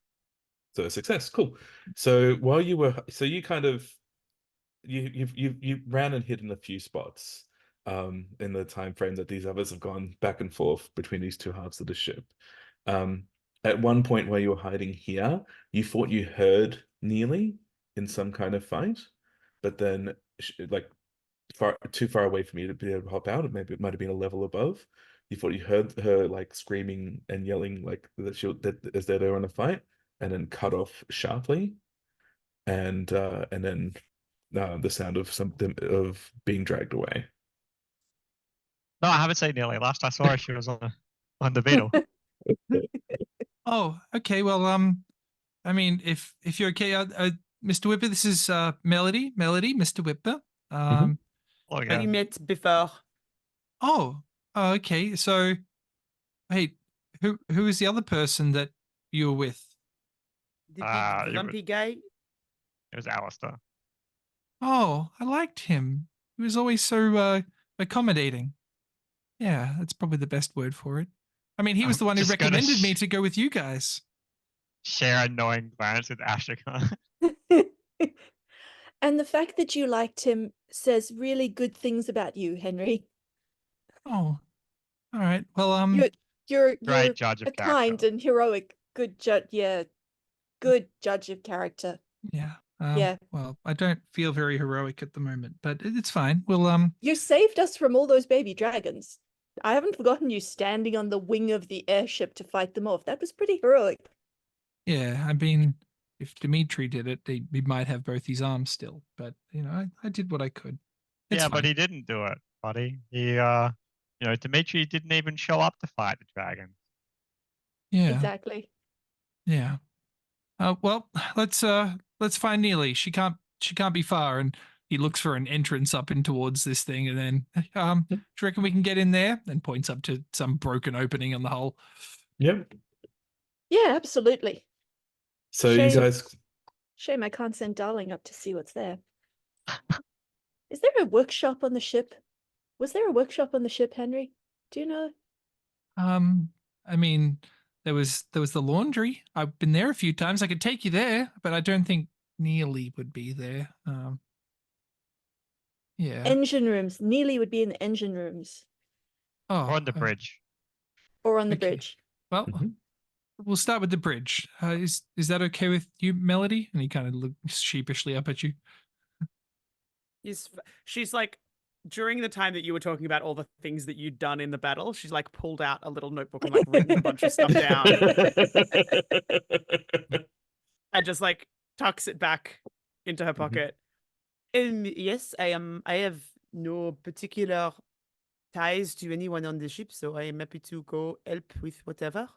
So a success, cool. So while you were, so you kind of, you ran and hid in a few spots, in the time frame that these others have gone back and forth between these two halves of the ship. At one point where you were hiding here, you thought you heard Neely in some kind of fight, but then like too far away from you to be able to hop out. Maybe it might have been a level above. You thought you heard her like screaming and yelling like that as though they were in a fight, and then cut off sharply, and then the sound of something of being dragged away. No, I haven't seen Neely. Last I saw her, she was on the Beetle. Oh, okay. Well, I mean, if you're okay, Mr. Whipper, this is Melody, Mr. Whipper. We met before. Oh, okay. So, hey, who is the other person that you were with? The big grumpy guy. It was Alistair. Oh, I liked him. He was always so accommodating. Yeah, that's probably the best word for it. I mean, he was the one who recommended me to go with you guys. Share a knowing glance with Ashika. And the fact that you liked him says really good things about you, Henry. Oh, all right. Well, you're great judge of a character. kind and heroic, good judge. Yeah, good judge of character. Yeah. Yeah. Well, I don't feel very heroic at the moment, but it's fine. We'll You saved us from all those baby dragons. I haven't forgotten you standing on the wing of the airship to fight them off. That was pretty heroic. Yeah, I mean, if Dimitri did it, he might have both his arms still. But I did what I could. It's fine. But he didn't do it, buddy. He, Dimitri didn't even show up to fight the dragon. Yeah. Exactly. Yeah. Well, let's find Neely. She can't be far. And he looks for an entrance up in towards this thing, and then do you reckon we can get in there? And points up to some broken opening on the hull. Yep. Yeah, absolutely. So you guys. Shame I can't send Darling up to see what's there. Is there a workshop on the ship? Was there a workshop on the ship, Henry? Do you know? I mean, there was the laundry. I've been there a few times. I could take you there, but I don't think Neely would be there. Yeah. Engine rooms. Neely would be in the engine rooms. Oh, Or on the bridge. or on the Okay. bridge? Well, Mhm. we'll start with the bridge. Is that okay with you, Melody? And he kind of looks sheepishly up at you. She's like, during the time that you were talking about all the things that you'd done in the battle, she's like pulled out a little notebook and like written a bunch of stuff down and just like tucks it back into her pocket. Yes, I have no particular ties to anyone on the ship, so I am happy to go help with whatever.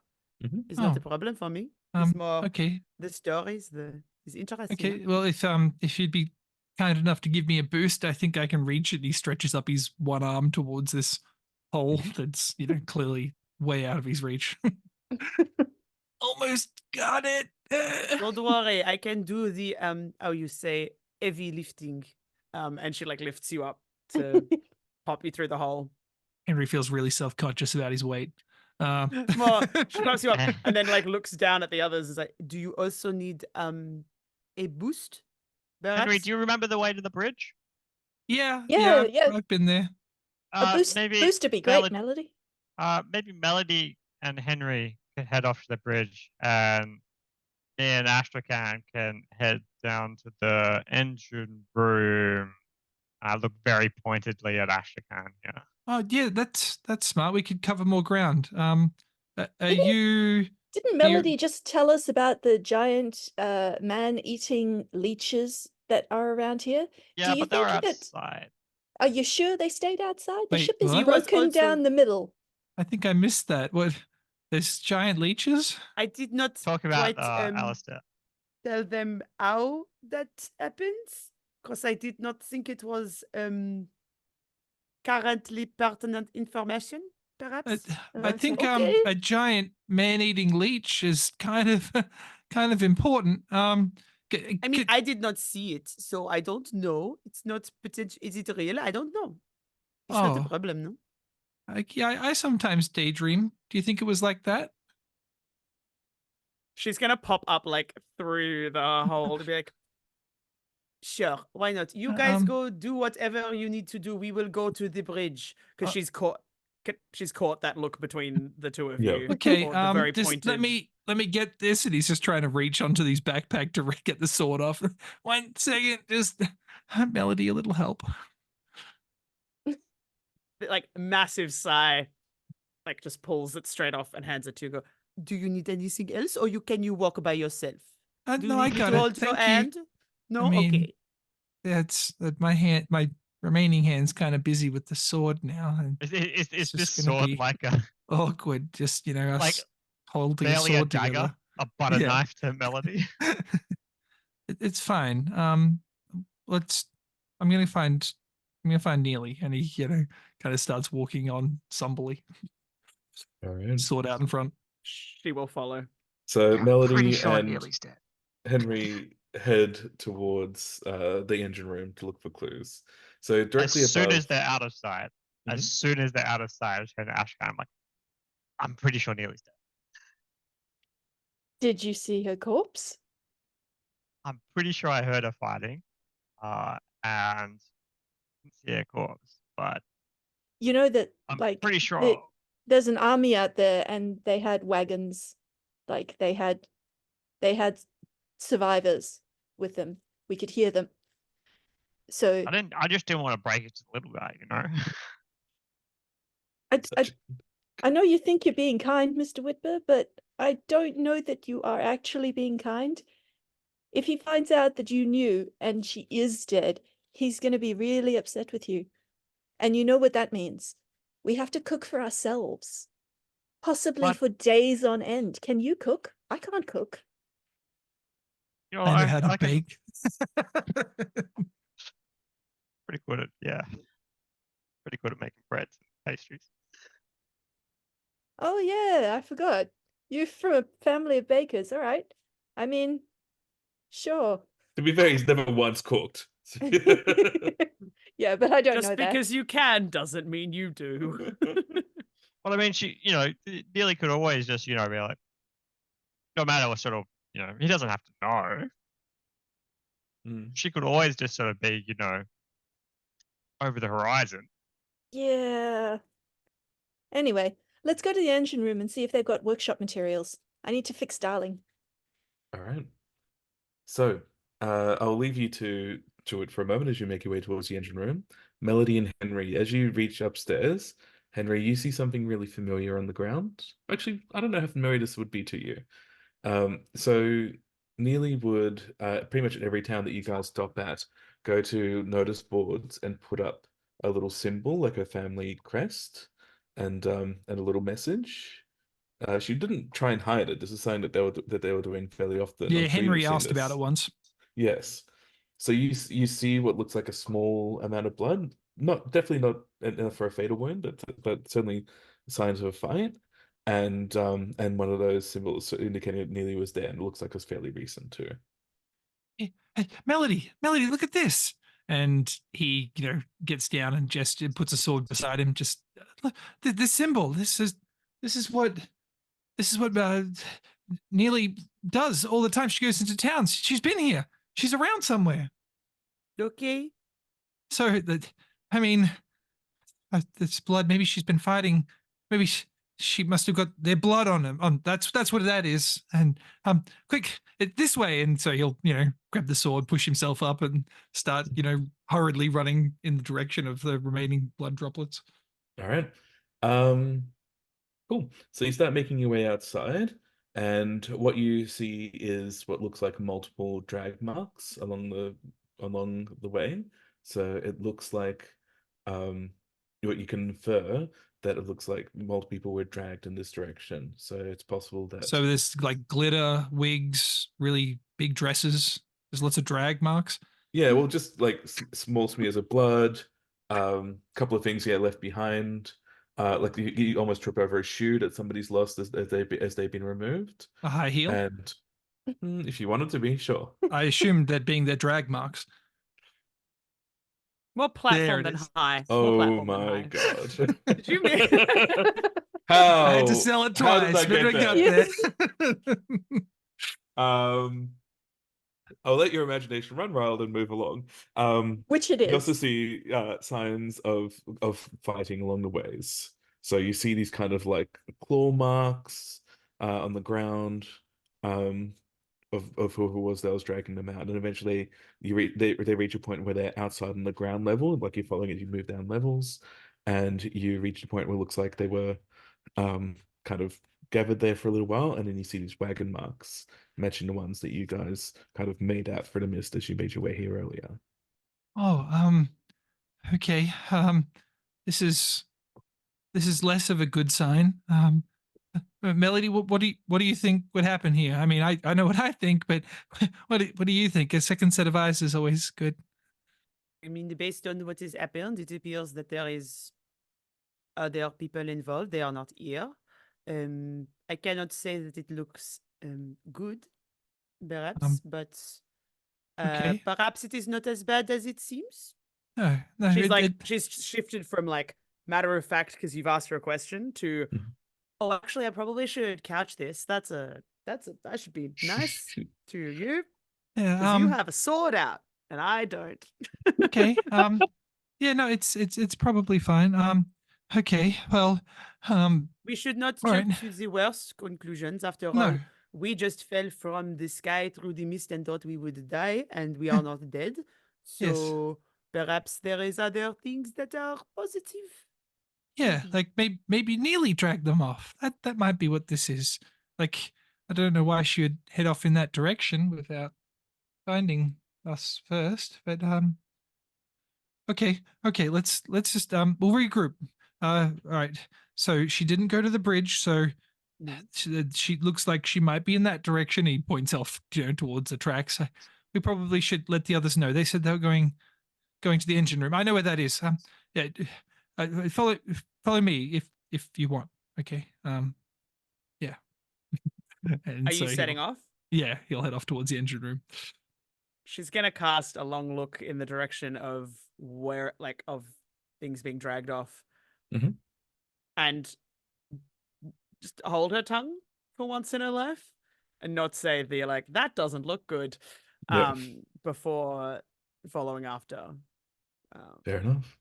Mhm. It's not Oh. a problem for me. It's more Okay. the stories, is interesting. Okay. Well, if you'd be kind enough to give me a boost, I think I can reach it. He stretches up his one arm towards this hole that's clearly way out of his reach. Almost got it. Don't worry, I can do the how you say heavy lifting. And she like lifts you up to pop you through the hole. Henry feels really self-conscious about his weight. More, she pops you up and then like looks down at the others and is like, do you also need a boost? Henry, Perhaps? do you remember the way to the bridge? Yeah, Yeah, I've been there. A Maybe boost would be great, Melody. maybe Melody and Henry can head off to the bridge, and me and Astrakhan can head down to the engine room. I look very pointedly at Astrakhan. Yeah. Oh, yeah, that's smart. We could cover more ground. Are Didn't- you? Didn't you- Melody just tell us about the giant man-eating leeches that are around here? Yeah, Do you but they were think that? outside. Are you sure they stayed outside? The Wait, ship is what? He was broken also- down the middle. I think I missed that. What? There's giant leeches? I did not Talk about quite Alistair. tell them how that happens because I did not think it was currently pertinent information, perhaps. I think Okay. a giant man-eating leech is kind of important. I mean, I did not see it, so I don't know. It's not potential. Is it real? I don't know. It's not a Oh. problem, no? I sometimes daydream. Do you think it was like that? She's gonna pop up like through the hole to be like, sure, why not? You guys go do whatever you need to do. We will go to the bridge because she's caught that look between the two of Yeah. you. Okay, or the very just pointed. let me get this, and he's just trying to reach onto his backpack to get the sword off. 1 second, just Melody, a little help. Like massive sigh, like just pulls it straight off and hands it to you. Go. Do you need anything else, or can you walk by yourself? Do No, you I need me got to it. hold your Thank you. hand? No, I mean, okay. That's my remaining hand's kind of busy with the sword now, and Is it's this just gonna sword be like a awkward. Just us like holding a barely a sword dagger, together. a butter Yeah. knife to Melody? It's fine. I'm gonna find Neely, and he kind of starts walking on somberly, All right. sword out in front. She will follow. So Pretty Melody sure and Neely's dead. Henry head towards the engine room to look for clues. So directly As soon above. as they're out of sight, Mhm. as soon as they're out of sight, I turn to Ashkan. I'm like, I'm pretty sure Neely's dead. Did you see her corpse? I'm pretty sure I heard her fighting, and didn't see her corpse, but You know that I'm like pretty sure. there's an army out there, and they had wagons, like they had survivors with them. We could hear them. So I just didn't want to break it to the little guy, I know you think you're being kind, Mr. Whitber, but I don't know that you are actually being kind. If he finds out that you knew and she is dead, he's going to be really upset with you. And you know what that means. We have to cook for ourselves. Possibly But- for days on end. Can you cook? I can't cook. I know how to I can bake. pretty good at making breads and pastries. Oh yeah, I forgot. You're from a family of bakers, all right. I mean, sure. To be fair, he's never once cooked. Yeah, but I don't Just know that. because you can doesn't mean you do. Well, I mean, Neely could always just, be like, no matter what sort of, he doesn't have to know. Mm. She could always just sort of be, over the horizon. Yeah. Anyway, Let's go to the engine room and see if they've got workshop materials. I need to fix Darling. All right. So, I'll leave you to it for a moment as you make your way towards the engine room. Melody and Henry, as you reach upstairs, Henry, you see something really familiar on the ground. Actually, I don't know how familiar this would be to you. So Neely would, pretty much at every town that you guys stop at, go to notice boards and put up a little symbol, like a family crest, and a little message. She didn't try and hide it. This is something that they were doing fairly often. Yeah, I'm sure you've Henry seen asked about this. it once. Yes. So you see what looks like a small amount of blood. Definitely not enough for a fatal wound, but certainly signs of a fight. And one of those symbols indicating Neely was there, and it looks like it's fairly recent too. Hey, Melody, look at this. And he, gets down and puts a sword beside him. Just look, this symbol. This is what Neely does all the time. She goes into towns. She's been here. She's around somewhere. Okay. So I mean, this blood. Maybe she's been fighting. Maybe she must have got their blood on him. That's what that is. And quick, this way. And so he'll grab the sword, push himself up, and start hurriedly running in the direction of the remaining blood droplets. All right. Cool. So you start making your way outside, and what you see is what looks like multiple drag marks along the way. So it looks like what you can infer that it looks like multiple people were dragged in this direction. So it's possible that So there's like glitter, wigs, really big dresses. There's lots of drag marks. yeah, well, just like small smears of blood, couple of things left behind. Like you almost trip over a shoe that somebody's lost as they've been removed. A high heel. And if you wanted to be, sure. I assumed that being their drag marks. More There platform it than is. high. More Oh platform than my high. god. Did you mean? How? I had to sell it How did twice, I but get we there? got there. I'll let your imagination run wild and move along. Which it You also is. see signs of fighting along the ways. So you see these kind of like claw marks on the ground of whoever was that was dragging them out, and eventually they reach a point where they're outside on the ground level. Like you're following as you move down levels, and you reach a point where it looks like they were kind of gathered there for a little while, and then you see these wagon marks matching the ones that you guys kind of made out for the mist as you made your way here earlier. Oh, okay. This is less of a good sign. Melody, what do you think would happen here? I mean, I know what I think, but what do you think? A second set of eyes is always good. I mean, based on what has happened, it appears that there is other people involved. They are not here. I cannot say that it looks good, perhaps, but Okay. perhaps it is not as bad as it seems. No, She's she's shifted from like matter of fact because you've asked her a question to, oh, actually, I probably should couch this. That should be nice to you yeah. because you have a sword out and I don't. Okay. Yeah. No, it's probably fine. Okay. Well. We should not all jump right. to the worst conclusions. After all, No. we just fell from the sky through the mist and thought we would die, and we are not dead. So perhaps there is other things that are positive. Yeah, like maybe Neely dragged them off. That might be what this is. Like, I don't know why she would head off in that direction without finding us first. But okay, let's just we'll regroup. All right. So she didn't go to the bridge. So she looks like she might be in that direction. He points off, towards the tracks. So we probably should let the others know. They said they were going to the engine room. I know where that is. Yeah. Follow me if you want. Okay. Yeah. And Are you setting off? Yeah, he'll head off towards the engine room. She's gonna cast a long look in the direction of where, like, of things being dragged off, and just hold her tongue for once in her life, and not say that doesn't look good, before following after. Fair enough.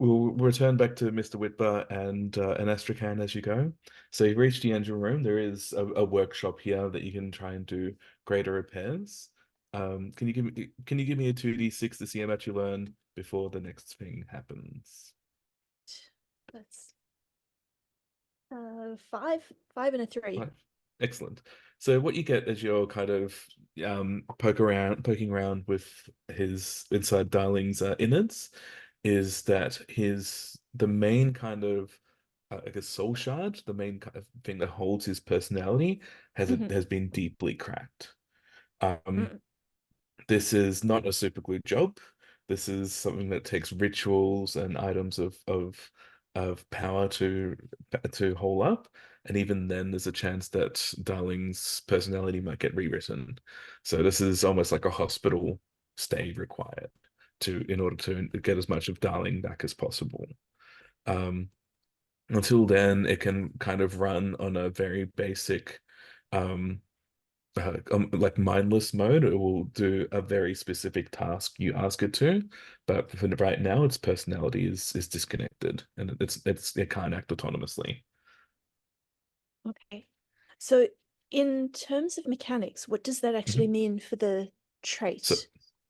we'll return back to Mr. Whitber and Astrakhan as you go. So you've reached the engine room. There is a workshop here that you can try and do greater repairs. Can you give me a 2d6 to see how much you learn before the next thing happens? That's 5 and a 3. Right. Excellent. So what you get as you're kind of poking around with his inside Darling's innards is that the main kind of I guess soul shard, the main kind of thing that holds his personality has been deeply cracked. This is not a super glue job. This is something that takes rituals and items of power to hole up. And even then, there's a chance that Darling's personality might get rewritten. So this is almost like a hospital stay required in order to get as much of Darling back as possible. Until then, it can kind of run on a very basic like mindless mode. It will do a very specific task you ask it to, but for right now, its personality is disconnected, and it can't act autonomously. Okay. So in terms of mechanics, what does that actually mean for the trait?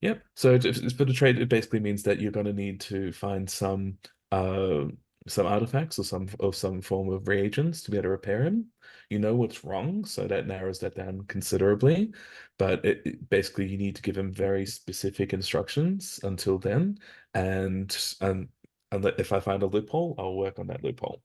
Yep. So for the trait, it basically means that you're going to need to find some artifacts or some form of reagents to be able to repair him. You know what's wrong, so that narrows that down considerably. But basically, you need to give him very specific instructions until then, and if I find a loophole, I'll work on that loophole.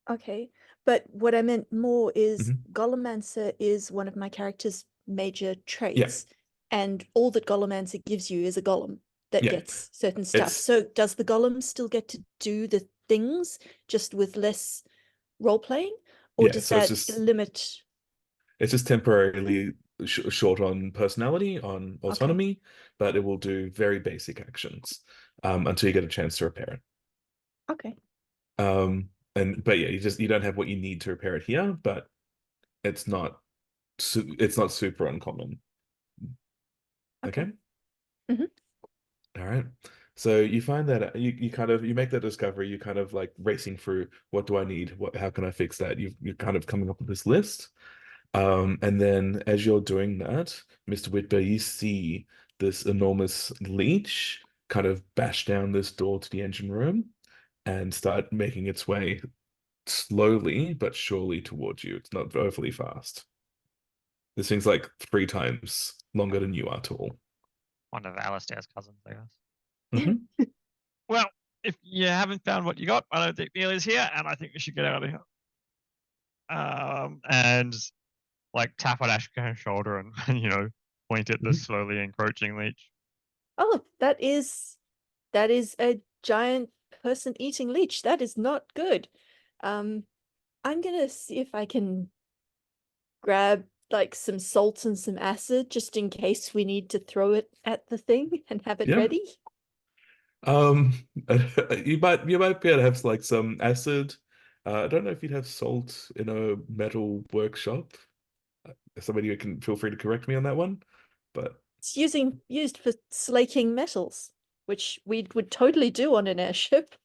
Okay, but what I meant more is Gollemancer is one of my character's major traits, and all that Gollemancer gives you is a golem that gets certain stuff. So does the golem still get to do the things just with less role playing, or does that limit? It's just temporarily short on personality, on autonomy, but it will do very basic actions until you get a chance to repair it. Okay. But yeah, you don't have what you need to repair it here, but it's not super uncommon. Okay. All right. So you find that you make that discovery. You kind of like racing through, what do I need? How can I fix that? You're kind of coming up with this list. And then as you're doing that, Mr. Whitber, you see this enormous leech kind of bash down this door to the engine room and start making its way slowly but surely towards you. It's not overly fast. This thing's like 3 times longer than you are tall. One of Alistair's cousins, I guess. Well, if you haven't found what you got, I don't think Neil is here, and I think we should get out of here. And like tap on Ashkan's shoulder and point at the slowly encroaching leech. Oh, that is a giant person-eating leech. That is not good. I'm gonna see if I can grab like some salt and some acid just in case we need to throw it at the thing and have it ready. You might be able to have like some acid. I don't know if you'd have salt in a metal workshop. Somebody can feel free to correct me on that one, but it's used for slaking metals, which we would totally do on an airship.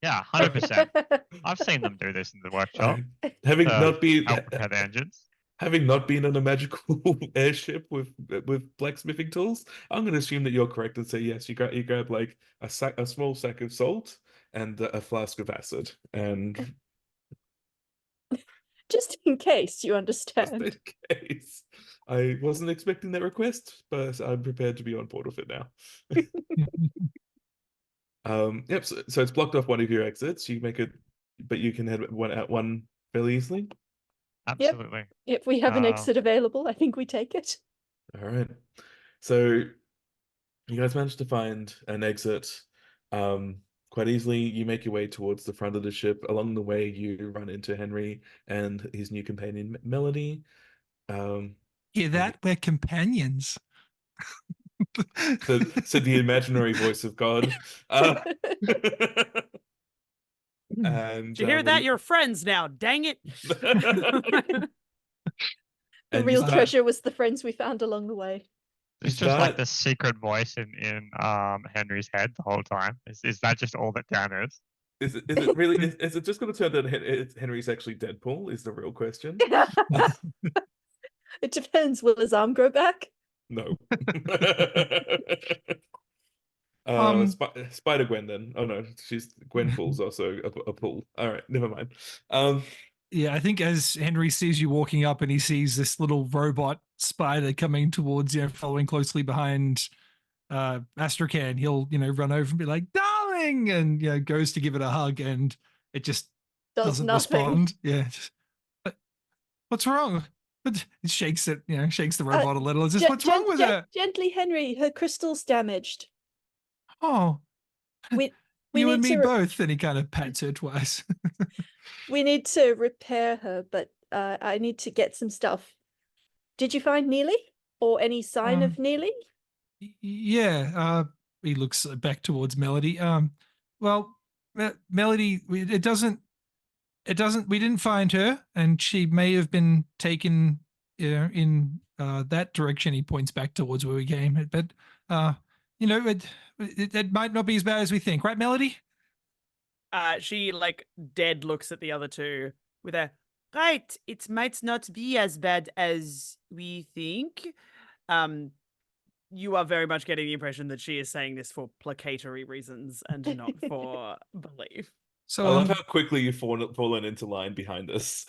Yeah, 100%. I've seen them do this in the workshop. Having not been help repair the engines. Having not been on a magical airship with blacksmithing tools, I'm going to assume that you're correct and say yes. You grab like a small sack of salt and a flask of acid, and just in case, you understand. Just in case. I wasn't expecting that request, but I'm prepared to be on board with it now. Yep. So it's blocked off one of your exits. You make it, but you can head one fairly easily. Absolutely. If we have an exit available, I think we take it. All right. So you guys managed to find an exit quite easily. You make your way towards the front of the ship. Along the way, you run into Henry and his new companion, Melody. Hear that? We're companions. So the imaginary voice of God. And did you hear that? You're friends now. Dang it. The real treasure was the friends we found along the way. It's just like the secret voice in Henry's head the whole time. Is that just all that Dan is? Is it really? Is it just going to turn out Henry's actually Deadpool? Is the real question. It depends. Will his arm grow back? No. Spider Gwen then. Oh no, she's Gwenpool's also a pool. All right, never mind. Yeah, I think as Henry sees you walking up and he sees this little robot spider coming towards you, following closely behind Astrakhan, he'll, run over and be like, "Darling!" and, goes to give it a hug and it just doesn't nothing. respond. Yeah. What's wrong? It shakes it, shakes the robot a little. It's just, what's wrong with her? Gently, Henry. Her crystal's damaged. Oh, we you and need me to both. And he kind of pats her twice. we need to repair her, but I need to get some stuff. Did you find Neely or any sign of Neely? Yeah. He looks back towards Melody. Well, Melody, it doesn't. We didn't find her, and she may have been taken, in that direction. He points back towards where we came, but it might not be as bad as we think, right, Melody? She like dead looks at the other two with a right. It might not be as bad as we think. You are very much getting the impression that she is saying this for placatory reasons and not for belief. So I love how quickly you've fallen into line behind us.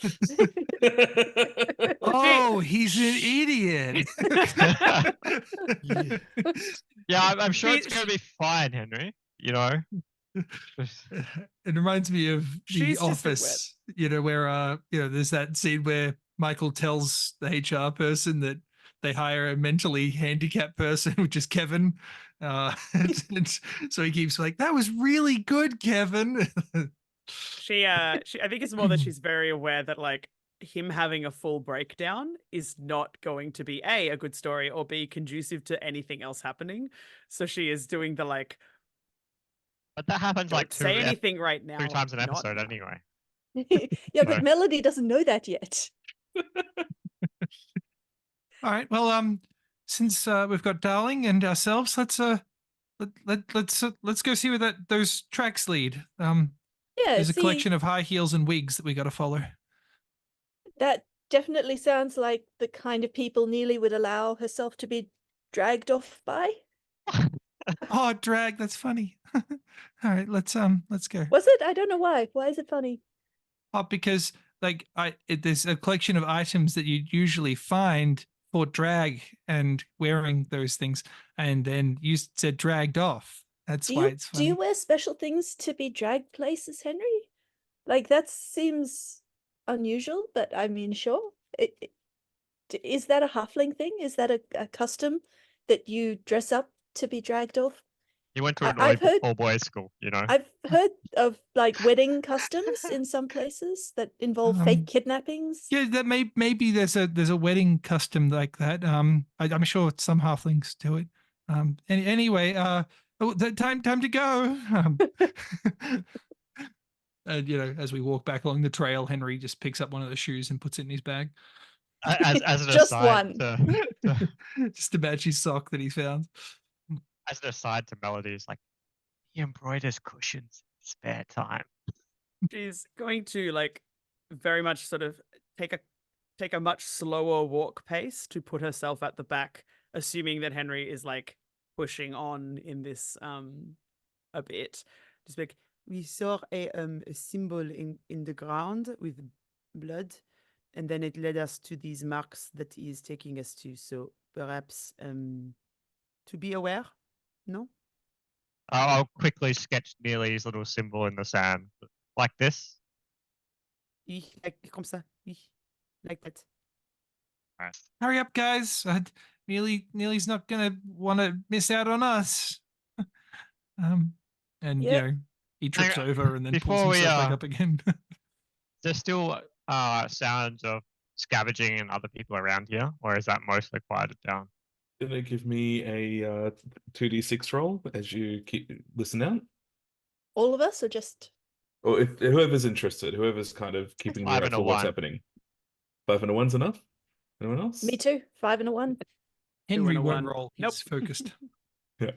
Oh, he's an idiot. Yeah, I'm sure it's going to be fine, Henry. It reminds me of The Office, where there's that scene where Michael tells the HR person that they hire a mentally handicapped person, which is Kevin. And so he keeps like, "That was really good, Kevin." I think it's more that she's very aware that like him having a full breakdown is not going to be A, a good story, or B, conducive to anything else happening. So she is doing the like, but that happens like say anything right now. 2 times an episode anyway. Yeah, but Melody doesn't know that yet. All right. Well, since we've got Darling and ourselves, let's go see where those tracks lead. Yeah, there's a collection of high heels and wigs that we got to follow. That definitely sounds like the kind of people Neely would allow herself to be dragged off by. Oh, drag! That's funny. All right, let's go. Was it? I don't know why. Why is it funny? Oh, because there's a collection of items that you usually find for drag and wearing those things, and then you said dragged off. That's why it's funny. Do you wear special things to be dragged places, Henry? Like, that seems unusual, but I mean, sure. Is that a halfling thing? Is that a custom that you dress up to be dragged off? You went to an all-boys school, I've heard of like wedding customs in some places that involve fake kidnappings. Yeah, that maybe there's a wedding custom like that. I'm sure some halflings do it. Anyway, time to go. And as we walk back along the trail, Henry just picks up one of the shoes and puts it in his bag. As an just aside one, just to match his sock that he found. As an aside to Melody, it's like he embroiders cushions in spare time. She's going to like very much sort of take a much slower walk pace to put herself at the back, assuming that Henry is like pushing on in this a bit. Just like, we saw a symbol in the ground with blood, and then it led us to these marks that he is taking us to. So perhaps to be aware. No? I'll quickly sketch Neely's little symbol in the sand. Like this? Comme ça. Like that. Right. Hurry up, guys. Neely's not going to want to miss out on us. He trips over and then pulls himself back up again. There's still sounds of scavenging and other people around here, or is that mostly quieted down? Gonna give me a 2d6 roll as you listen out. All of us, or just? Or if whoever's interested, whoever's kind of keeping track of what's happening. 5 and a 1's enough? Anyone else? Me too. 5 and a 1. Henry and a won't 1. roll. Nope. He's focused. Yeah.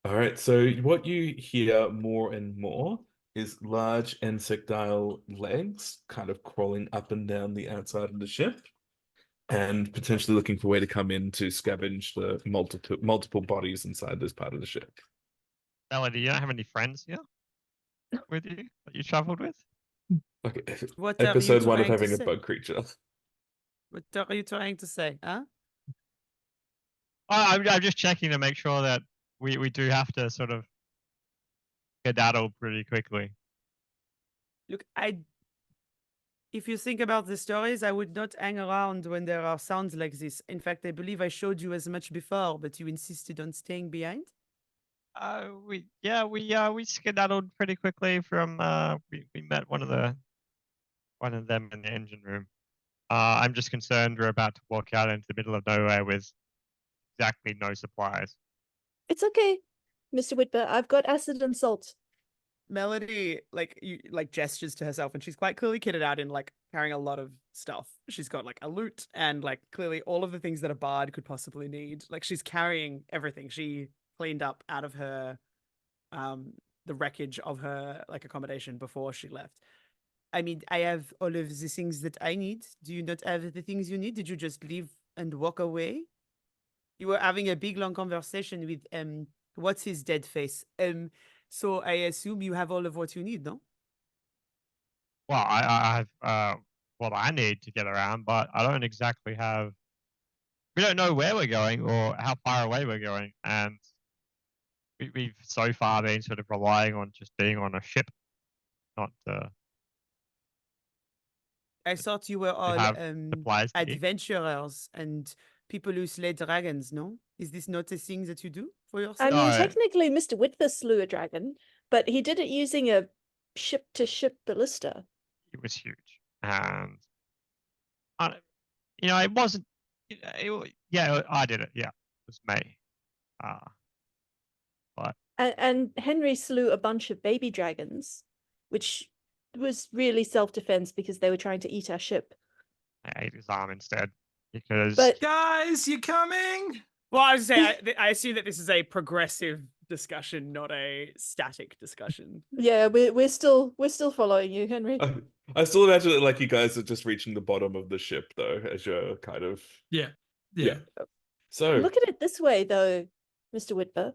All right. So what you hear more and more is large insectile legs kind of crawling up and down the outside of the ship and potentially looking for a way to come in to scavenge the multiple bodies inside this part of the ship. Melody, you don't have any friends here with you that you traveled with? Okay. What are you Episode 1 of trying to having a say? bug creature. What are you trying to say, huh? I'm just checking to make sure that we do have to sort of skedaddle pretty quickly. Look, if you think about the stories, I would not hang around when there are sounds like this. In fact, I believe I showed you as much before, but you insisted on staying behind. We skedaddled pretty quickly from we met one of them in the engine room. I'm just concerned we're about to walk out into the middle of nowhere with exactly no supplies. It's okay, Mr. Whitber. I've got acid and salt. Melody gestures to herself, and she's quite clearly kitted out in like carrying a lot of stuff. She's got like a lute and like clearly all of the things that a bard could possibly need. Like she's carrying everything. She cleaned up out of her the wreckage of her like accommodation before she left. I mean, I have all of the things that I need. Do you not have the things you need? Did you just leave and walk away? You were having a big long conversation with what's his dead face? So I assume you have all of what you need, no? Well, I have what I need to get around, but I don't exactly have. We don't know where we're going or how far away we're going, and we've so far been sort of relying on just being on a ship, not I thought you were all have supplies to eat. adventurers and people who slay dragons, no? Is this not a thing that you do for I yourself? mean, No. technically, Mr. Whitber slew a dragon, but he did it using a ship-to-ship ballista. It was huge, and it wasn't. Yeah, I did it. Yeah, it was me. But And Henry slew a bunch of baby dragons, which was really self-defense because they were trying to eat our ship. I ate his arm instead because But Guys, you coming? Well, I was saying, I assume that this is a progressive discussion, not a static discussion. yeah, we're still following you, Henry. I still imagine it like you guys are just reaching the bottom of the ship, though, as you're kind of... Yeah. So, Look at it this way, though, Mr. Whitber.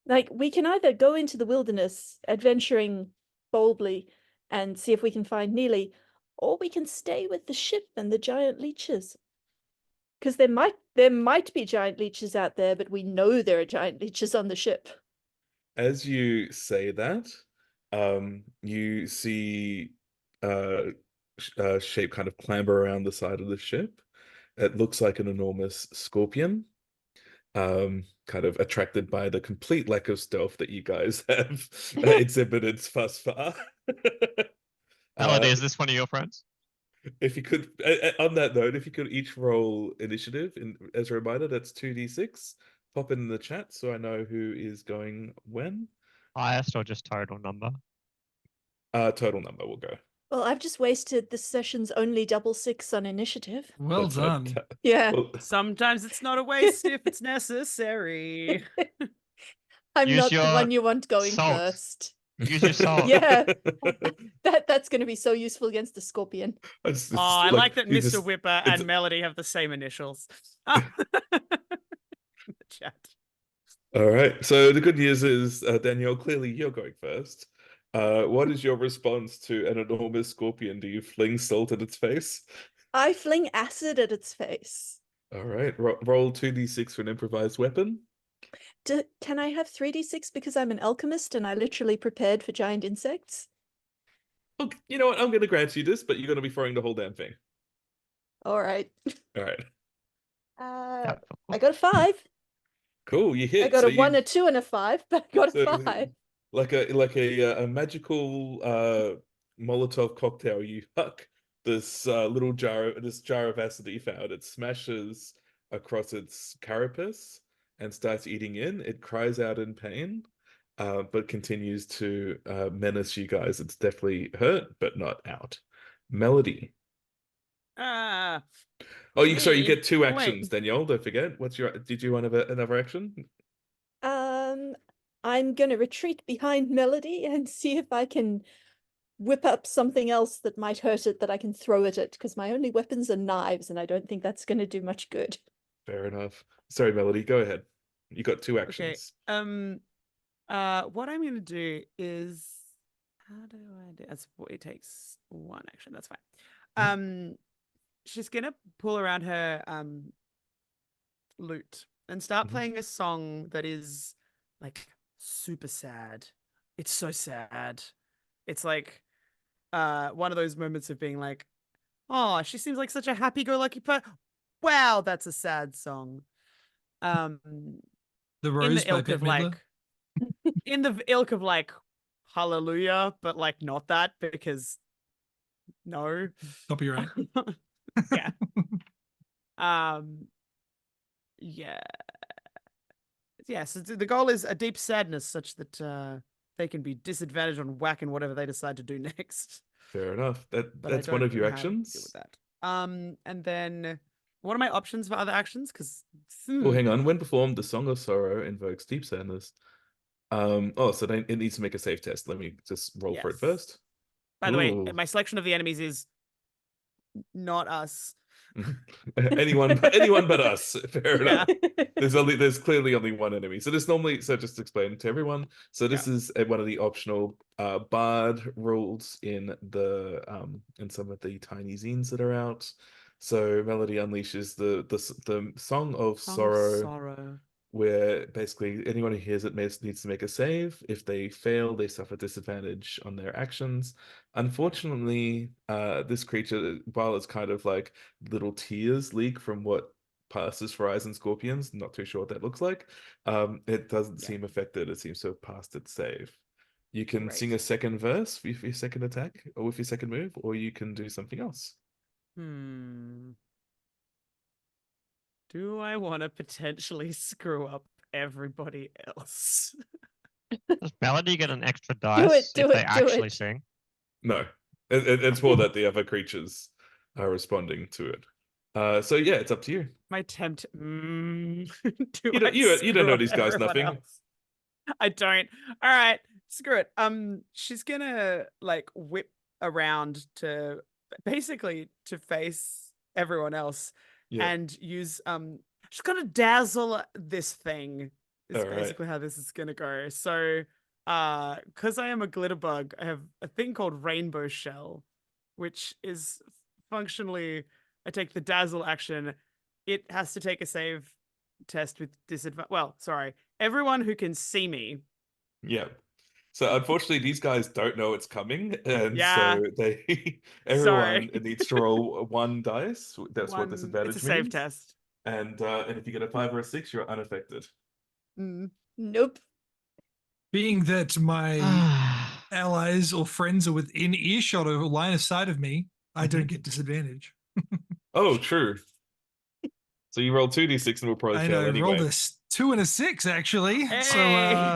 Like, we can either go into the wilderness, adventuring boldly, and see if we can find Neely, or we can stay with the ship and the giant leeches. Because there might be giant leeches out there, but we know there are giant leeches on the ship. as you say that, you see a shape kind of clamber around the side of the ship. It looks like an enormous scorpion, kind of attracted by the complete lack of stealth that you guys have exhibited thus far. Melody, is this one of your friends? If you could, on that note, if you could each roll initiative, as a reminder, that's 2d6. Pop it in the chat so I know who is going when. Highest or just total number? Total number will go. Well, I've just wasted this session's only double 6 on initiative. Well That's done. fantastic. Yeah. Well, Sometimes it's not a waste if it's necessary. I'm Use not the your one you want going salt. first. Use your salt. Yeah. That's going to be so useful against the scorpion. I like that you Mr. just- Whipper it's- and Melody have the same initials. In the chat. All right. So the good news is, Danielle, clearly you're going first. What is your response to an enormous scorpion? Do you fling salt at its face? I fling acid at its face. All right. Roll 2d6 for an improvised weapon. Can I have 3d6 because I'm an alchemist and I literally prepared for giant insects? Look, you know what? I'm going to grant you this, but you're going to be throwing the whole damn thing. All right. All right. I got a 5. Cool. You hit. I got So a 1, a 2, and a 5, but I got a So, 5. like a magical Molotov cocktail. You huck this little jar of acid that you found. It smashes across its carapace and starts eating in. It cries out in pain, but continues to menace you guys. It's definitely hurt, but not out. Melody. Oh, you Me? get two Wait. actions, Danielle. Don't forget. Did you want another action? I'm gonna retreat behind Melody and see if I can whip up something else that might hurt it that I can throw at it, because my only weapons are knives, and I don't think that's gonna do much good. Fair enough. Sorry, Melody. Go ahead. You got two Okay. actions. What I'm gonna do is, how do I do? It takes one action. That's fine. She's gonna pull around her lute and start playing a song that is like super sad. It's so sad. It's like one of those moments of being like, oh, she seems like such a happy-go-lucky person. Wow, that's a sad song. The In Rose the by ilk Bette of Midler. like, in the ilk of like, hallelujah, but like not that, because no. Copyright. Yeah. Yeah. Yeah, so the goal is a deep sadness such that they can be disadvantaged on whacking whatever they decide to do next. Fair enough. But That's I one don't of your know how to deal with actions. that. And then what are my options for other actions? Because Oh, hang on. When performed, the Song of Sorrow invokes deep sadness. Oh, so then it needs to make a save test. Let me just roll for it Yes. first. By the way, Ooh. my selection of the enemies is not us. anyone but us. Fair Yeah. enough. There's clearly only one enemy. So just to explain to everyone. So this is one of the optional bard rules in in some of the tiny zines that are out. So Melody unleashes the Song of Sorrow, where basically anyone who hears it needs to make a save. If they fail, they suffer disadvantage on their actions. Unfortunately, this creature, while it's kind of like little tears leak from what passes for eyes and scorpions, not too sure what that looks like, it doesn't seem affected. It seems to have passed its save. You can sing a second verse with your second attack or with your second move, or you can do something else. Do I want to potentially screw up everybody else? Does Melody get an extra dice if they actually sing? No, it's more that the other creatures are responding to it. So yeah, it's up to you. My tempt. You don't know these guys nothing. Else? I don't. All right, screw it. She's gonna like whip around to basically to face everyone else and use she's gonna dazzle this thing. Is basically how this is gonna go. So because I am a glitter bug, I have a thing called Rainbow Shell, which is functionally I take the dazzle action. It has to take a save test with disadvantage. Well, sorry, everyone who can see me. Yeah. So unfortunately, these guys don't know it's coming, and so everyone needs to roll one dice. That's what disadvantage means. It's a save test. And if you get a 5 or a 6, you're unaffected. Nope. Being that my allies or friends are within earshot or line of sight of me, I don't get disadvantage. Oh, true. So you roll 2d6 and we'll probably fail anyway. I rolled a 2 and a 6 actually. Hey! So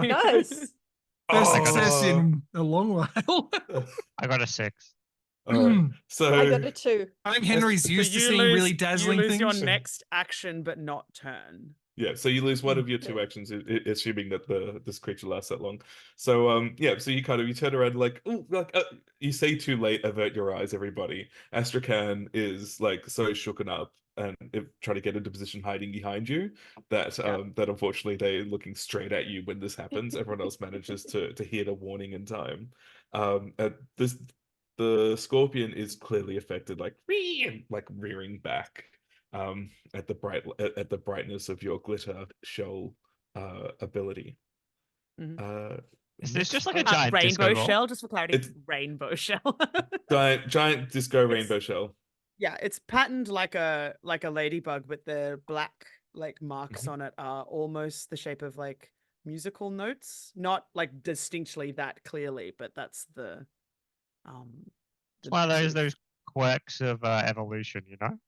nice. First success in a long while. I got a 6. All right. So I got a 2. I think Henry's used to seeing really dazzling things. You lose things. your next action, but not turn. Yeah, so you lose one of your two actions, assuming that this creature lasts that long. So so you turn around like, oh, you say too late, avert your eyes, everybody. Astrakhan is like so shooken up and trying to get into position hiding behind you that that unfortunately they're looking straight at you when this happens. Everyone else manages to hear the warning in time. The scorpion is clearly affected, like rearing back. At the brightness of your glitter shell ability. Is this just like a giant rainbow disco shell? Just for clarity, it's rainbow shell. giant disco rainbow shell. Yeah, it's patterned like a ladybug, but the black like marks on it are almost the shape of like musical notes, not like distinctly that clearly, but that's the it's one of those quirks of evolution, you know.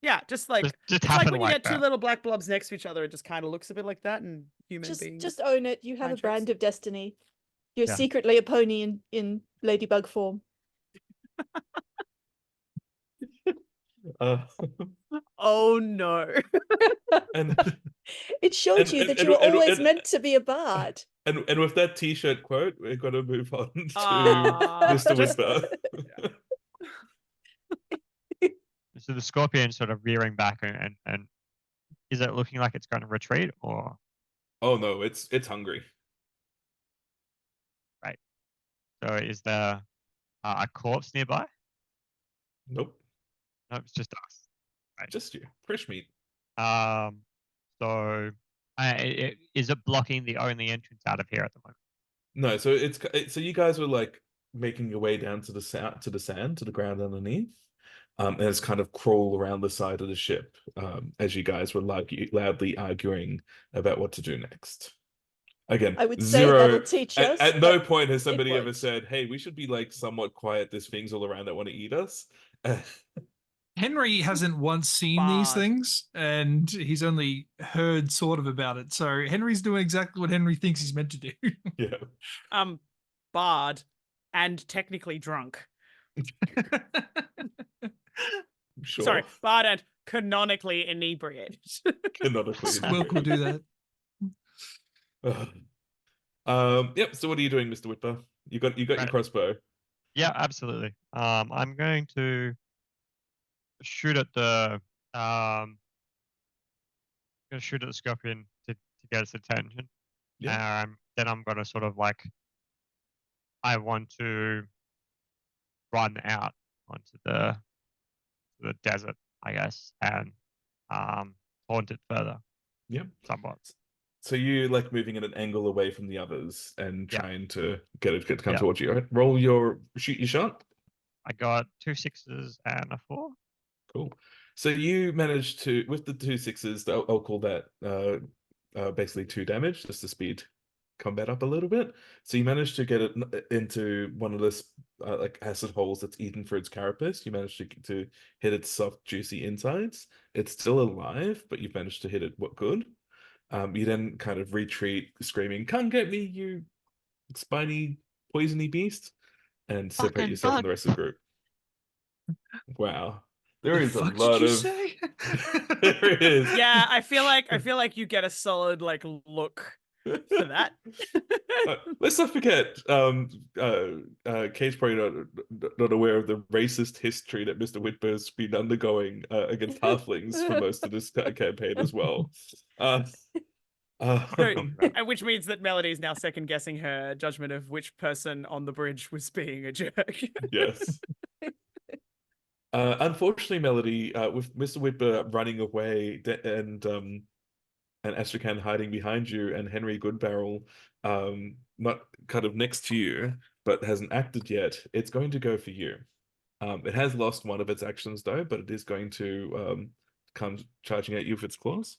Yeah, just like just it's like when you get that. two little black blobs next to each other, it just kind of looks a bit like that. And human beings, just own it. You have a brand of destiny. You're secretly a pony in ladybug form. Oh no. And It showed And- you and- that and- you were and- always and- meant to be a bard. and with that T-shirt quote, we're gonna move on to Ah, Mr. just- Whitber. So the scorpion sort of rearing back and is it looking like it's going to retreat or Oh no, it's hungry. so is there a corpse nearby? Nope, No, it's just us. just you. Fresh meat. So is it blocking the only entrance out of here at the moment? No, so so you guys were like making your way down to the sand, to the ground underneath. And it's kind of crawl around the side of the ship as you guys were loudly arguing about what to do next. Again, I would say zero. that'll teach us. At no but point has somebody ever won't. said, "Hey, we should be like somewhat quiet. There's things all around that want to eat us." Henry hasn't once seen these Bard. things, and he's only heard sort of about it. So Henry's doing exactly what Henry thinks he's meant to do. Yeah, Bard and technically drunk. sure. Sorry, bard and canonically inebriated. Canonically. Wilk will do that. Yep. So what are you doing, Mr. Whitber? You got your Right. crossbow. Yeah, absolutely. I'm going to shoot at the scorpion to get its attention. Yeah. Then I'm gonna sort of like I want to run out onto the desert, I guess, and haunt it further Yep. somewhat. So you like moving at an angle away from the others and Yeah. trying to get it to come Yeah. towards you. All right, shoot your shot. I got 2 6s and a 4. Cool. So you managed to, with the 2 6s, I'll call that basically 2 damage, just to speed combat up a little bit. So you managed to get it into one of the like acid holes that's eaten for its carapace. You managed to hit its soft, juicy insides. It's still alive, but you've managed to hit it good. You then kind of retreat, screaming, "Come get me, you spiny, poisony beast!" and separate Fucking yourself from bug. the rest of the group. Wow. There The is a fuck lot did you of say? there it is. Yeah, I feel like you get a solid like look for that. Let's not forget, Kate's probably not aware of the racist history that Mr. Whitber's been undergoing against halflings for most of this campaign as well. Which means that Melody is now second guessing her judgment of which person on the bridge was being a jerk. Yes. Unfortunately, Melody, with Mr. Whitber running away and Astrakhan hiding behind you, and Henry Goodbarrel not kind of next to you, but hasn't acted yet, it's going to go for you. It has lost one of its actions though, but it is going to come charging at you with its claws.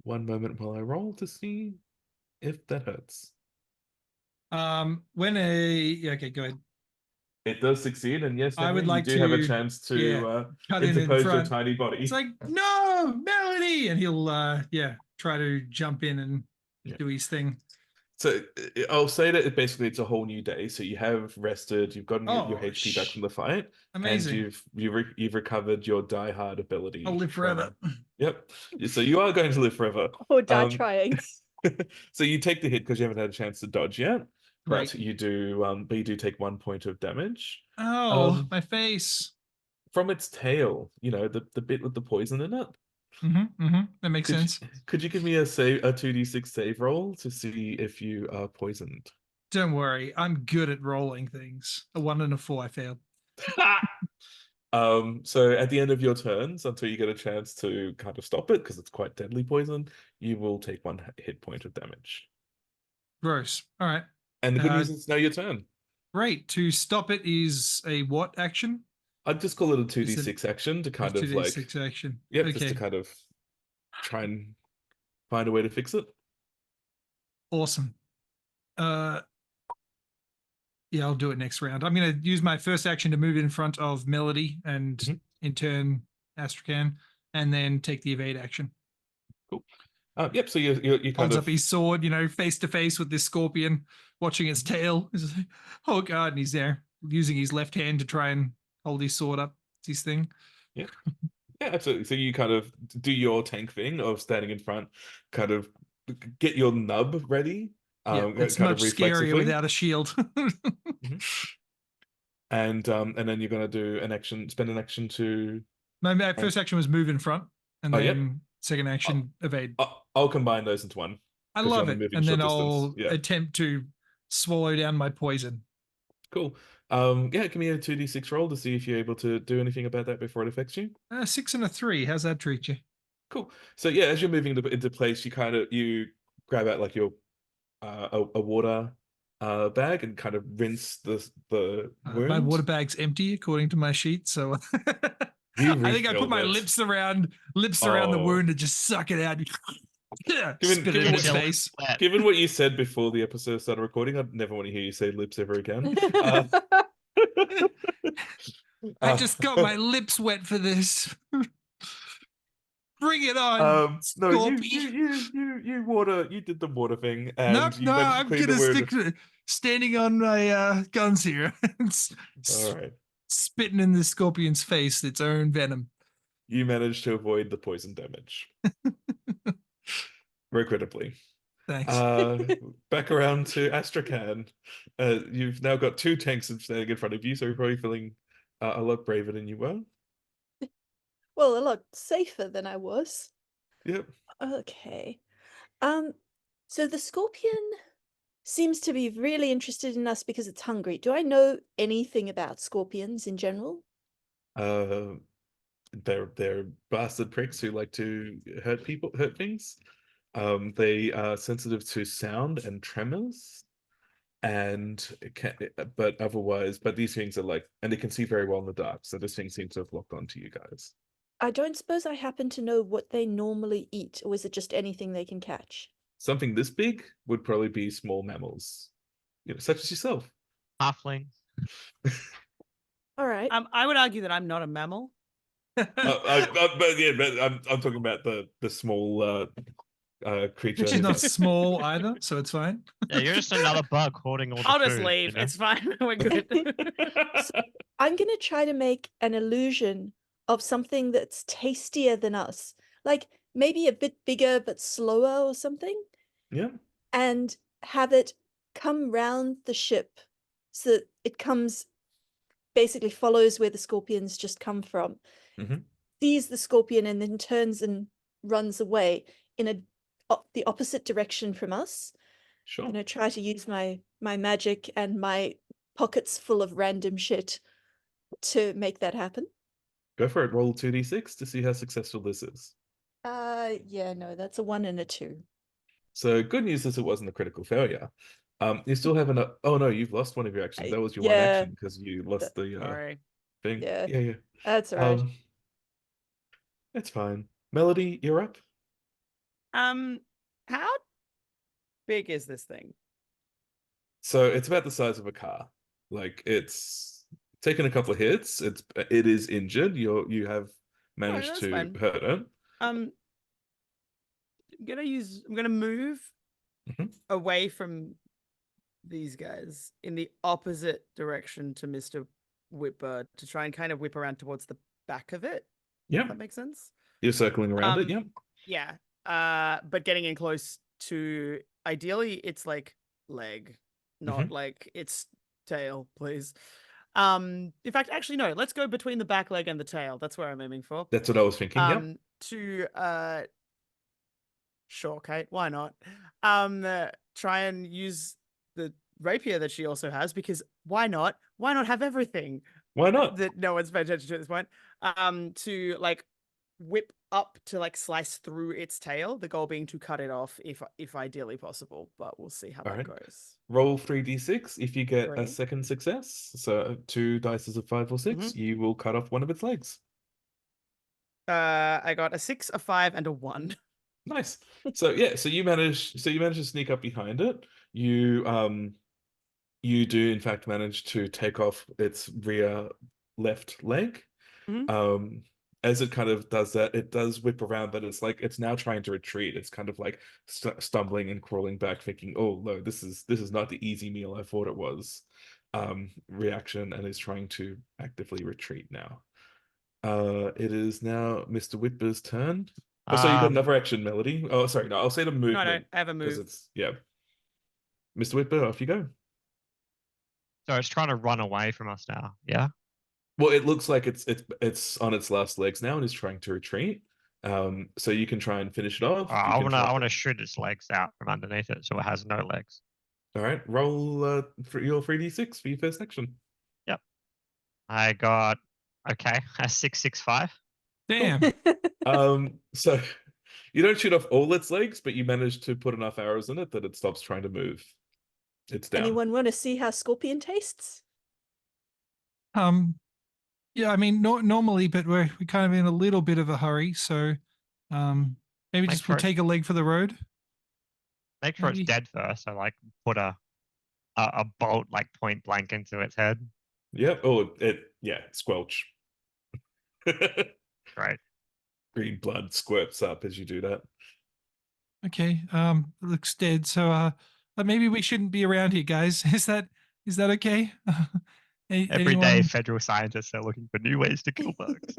One moment while I roll to see if that hurts. Okay, go ahead. It does succeed, and yes, I Henry, would like you do have a to, chance to yeah, cut in interpose your front. tiny body. It's like, no, Melody, and he'll try to jump in and do his thing. So I'll say that it's a whole new day. So you have rested, you've gotten your HP back from the fight, Amazing. and you've recovered your die-hard ability. I'll live forever. Yep. So you are going to live forever. Or die trying. So you take the hit because you haven't had a chance to dodge yet, Right. but you do take 1 point of damage Oh, my face. from its tail. You know, the bit with the poison in it. That makes sense. Could you give me a 2d6 save roll to see if you are poisoned? Don't worry, I'm good at rolling things. A 1 and a 4, I failed. So at the end of your turns, until you get a chance to kind of stop it, because it's quite deadly poison, you will take 1 hit point of damage. Gross. All right. And the good news is it's now your turn. Great. To stop it is a what action? I'd just call it a 2d6 action to kind of like 2d6 action. Yep, Okay. just to kind of try and find a way to fix it. Awesome. Yeah, I'll do it next round. I'm going to use my first action to move in front of Melody and in turn Astrakhan, and then take the evade action. Cool. Yep. So you kind Holds of up his sword, face to face with this scorpion, watching its tail. He's like, oh god, and he's there using his left hand to try and hold his sword up. It's his thing. Yeah. Yeah, absolutely. So you kind of do your tank thing of standing in front, kind of get your nub ready, Yeah, it's kind of much scarier reflexively. without a shield. Mhm. And then you're gonna do an action, spend an action to. My first action was move in front, and Oh, yep. then second action evade. I'll combine those into one. I 'Cause you're love only it, moving and short then distance. I'll Yeah, attempt to swallow down my poison. cool. Yeah, give me a 2d6 roll to see if you're able to do anything about that before it affects you. 6 and a 3. How's that treat you? Cool. So yeah, as you're moving into place, you grab out like your a water bag and kind of rinse the wound. My water bag's empty according to my sheet, so You I think I put refilled my it. lips around the Oh. wound and just suck it out. Spit it in given its what- face. Given what you said before the episode started recording, I'd never want to hear you say lips ever again. I just got my lips wet for this. Bring it on, No, Scorpion. you did the water thing, Nope, and you no, managed to I'm clean the gonna wound. stick to standing on my guns here. All right, Spitting in the scorpion's face its own venom. you managed to avoid the poison damage regrettably. Thanks. Back around to Astrakhan. You've now got 2 tanks standing in front of you, so you're probably feeling a lot braver than you were. Well, a lot safer than I was. Yep. Okay. So the scorpion seems to be really interested in us because it's hungry. Do I know anything about scorpions in general? They're bastard pricks who like to hurt things. They are sensitive to sound and tremors, and but these things are like, and they can see very well in the dark. So this thing seems to have locked onto you guys. I don't suppose I happen to know what they normally eat, or is it just anything they can catch? Something this big would probably be small mammals, such as yourself. Halfling. All right. I would argue that I'm not a mammal. But I'm talking about the small creature. She's not small either, so it's fine. Yeah, you're just another bug hoarding all the I'll just food, leave. you know? It's fine. We're good. I'm going to try to make an illusion of something that's tastier than us. Like maybe a bit bigger but slower or something. Yeah. And have it come round the ship so that it basically follows where the scorpions just come from. Mhm. Sees the scorpion and then turns and runs away in the opposite direction from us. Sure. I'm going to try to use my magic and my pockets full of random shit to make that happen. Go for it. Roll 2d6 to see how successful this is. Yeah, no, that's a 1 and a 2. So good news is it wasn't a critical failure. You still have an. Oh no, you've lost one of your actions. That was your one Yeah. action because you lost the Sorry. thing. Yeah. Yeah. That's all right. It's fine. Melody, you're up. How big is this thing? So it's about the size of a car. Like it's taken a couple of hits. It is injured. You have managed that's to fine. hurt it. I'm gonna move Mhm. away from these guys in the opposite direction to Mr. Whipper to try and kind of whip around towards the back of it. Yeah. If that makes sense. You're circling around it. Yeah. Yeah. But getting in close to, ideally it's like leg, not like its tail, please. In fact, actually no, let's go between the back leg and the tail. That's where I'm aiming for. That's what I was thinking. Yeah. To sure, Kate, why not? Try and use the rapier that she also has, because why not? Why not have everything? Why not? That no one's paid attention to at this point. To like whip up to like slice through its tail. The goal being to cut it off if ideally possible, but we'll see how that goes. Roll 3d6. If you get a 3. second success, so 2 dices of 5 or 6, you will cut off one of its legs. I got a 6, a 5, and a 1. Nice. So you manage to sneak up behind it. You do in fact manage to take off its rear left leg. As it kind of does that, it does whip around, but it's now trying to retreat. It's kind of like stumbling and crawling back, thinking, "Oh no, this is not the easy meal I thought it was." Reaction, and is trying to actively retreat now. It is now Mr. Whitber's turn. Oh, so you got another action, Melody. Oh, sorry, no, I'll say the No, movement. I don't have a because move. it's Mr. Whitber, off you go. So it's trying to run away from us now. Yeah. Well, it looks like it's on its last legs now and is trying to retreat. So you can try and finish it off. You I can try. want to shoot its legs out from underneath it, so it has no legs. All right, roll for your 3d6 for your first action. Yep. I got a 665. Damn. So you don't shoot off all its legs, but you manage to put enough arrows in it that it stops trying to move. It's down. Anyone want to see how scorpion tastes? Yeah, I mean, normally, but we're kind of in a little bit of a hurry, so maybe just we'll take a leg for the road. Make sure Maybe. it's dead first. So like put a bolt like point blank into its head. Yep. Oh, squelch. Right. Green blood squirts up as you do that. Okay. It looks dead. So maybe we shouldn't be around here, guys. Is that okay? Every day, federal scientists are looking for new ways to kill bugs.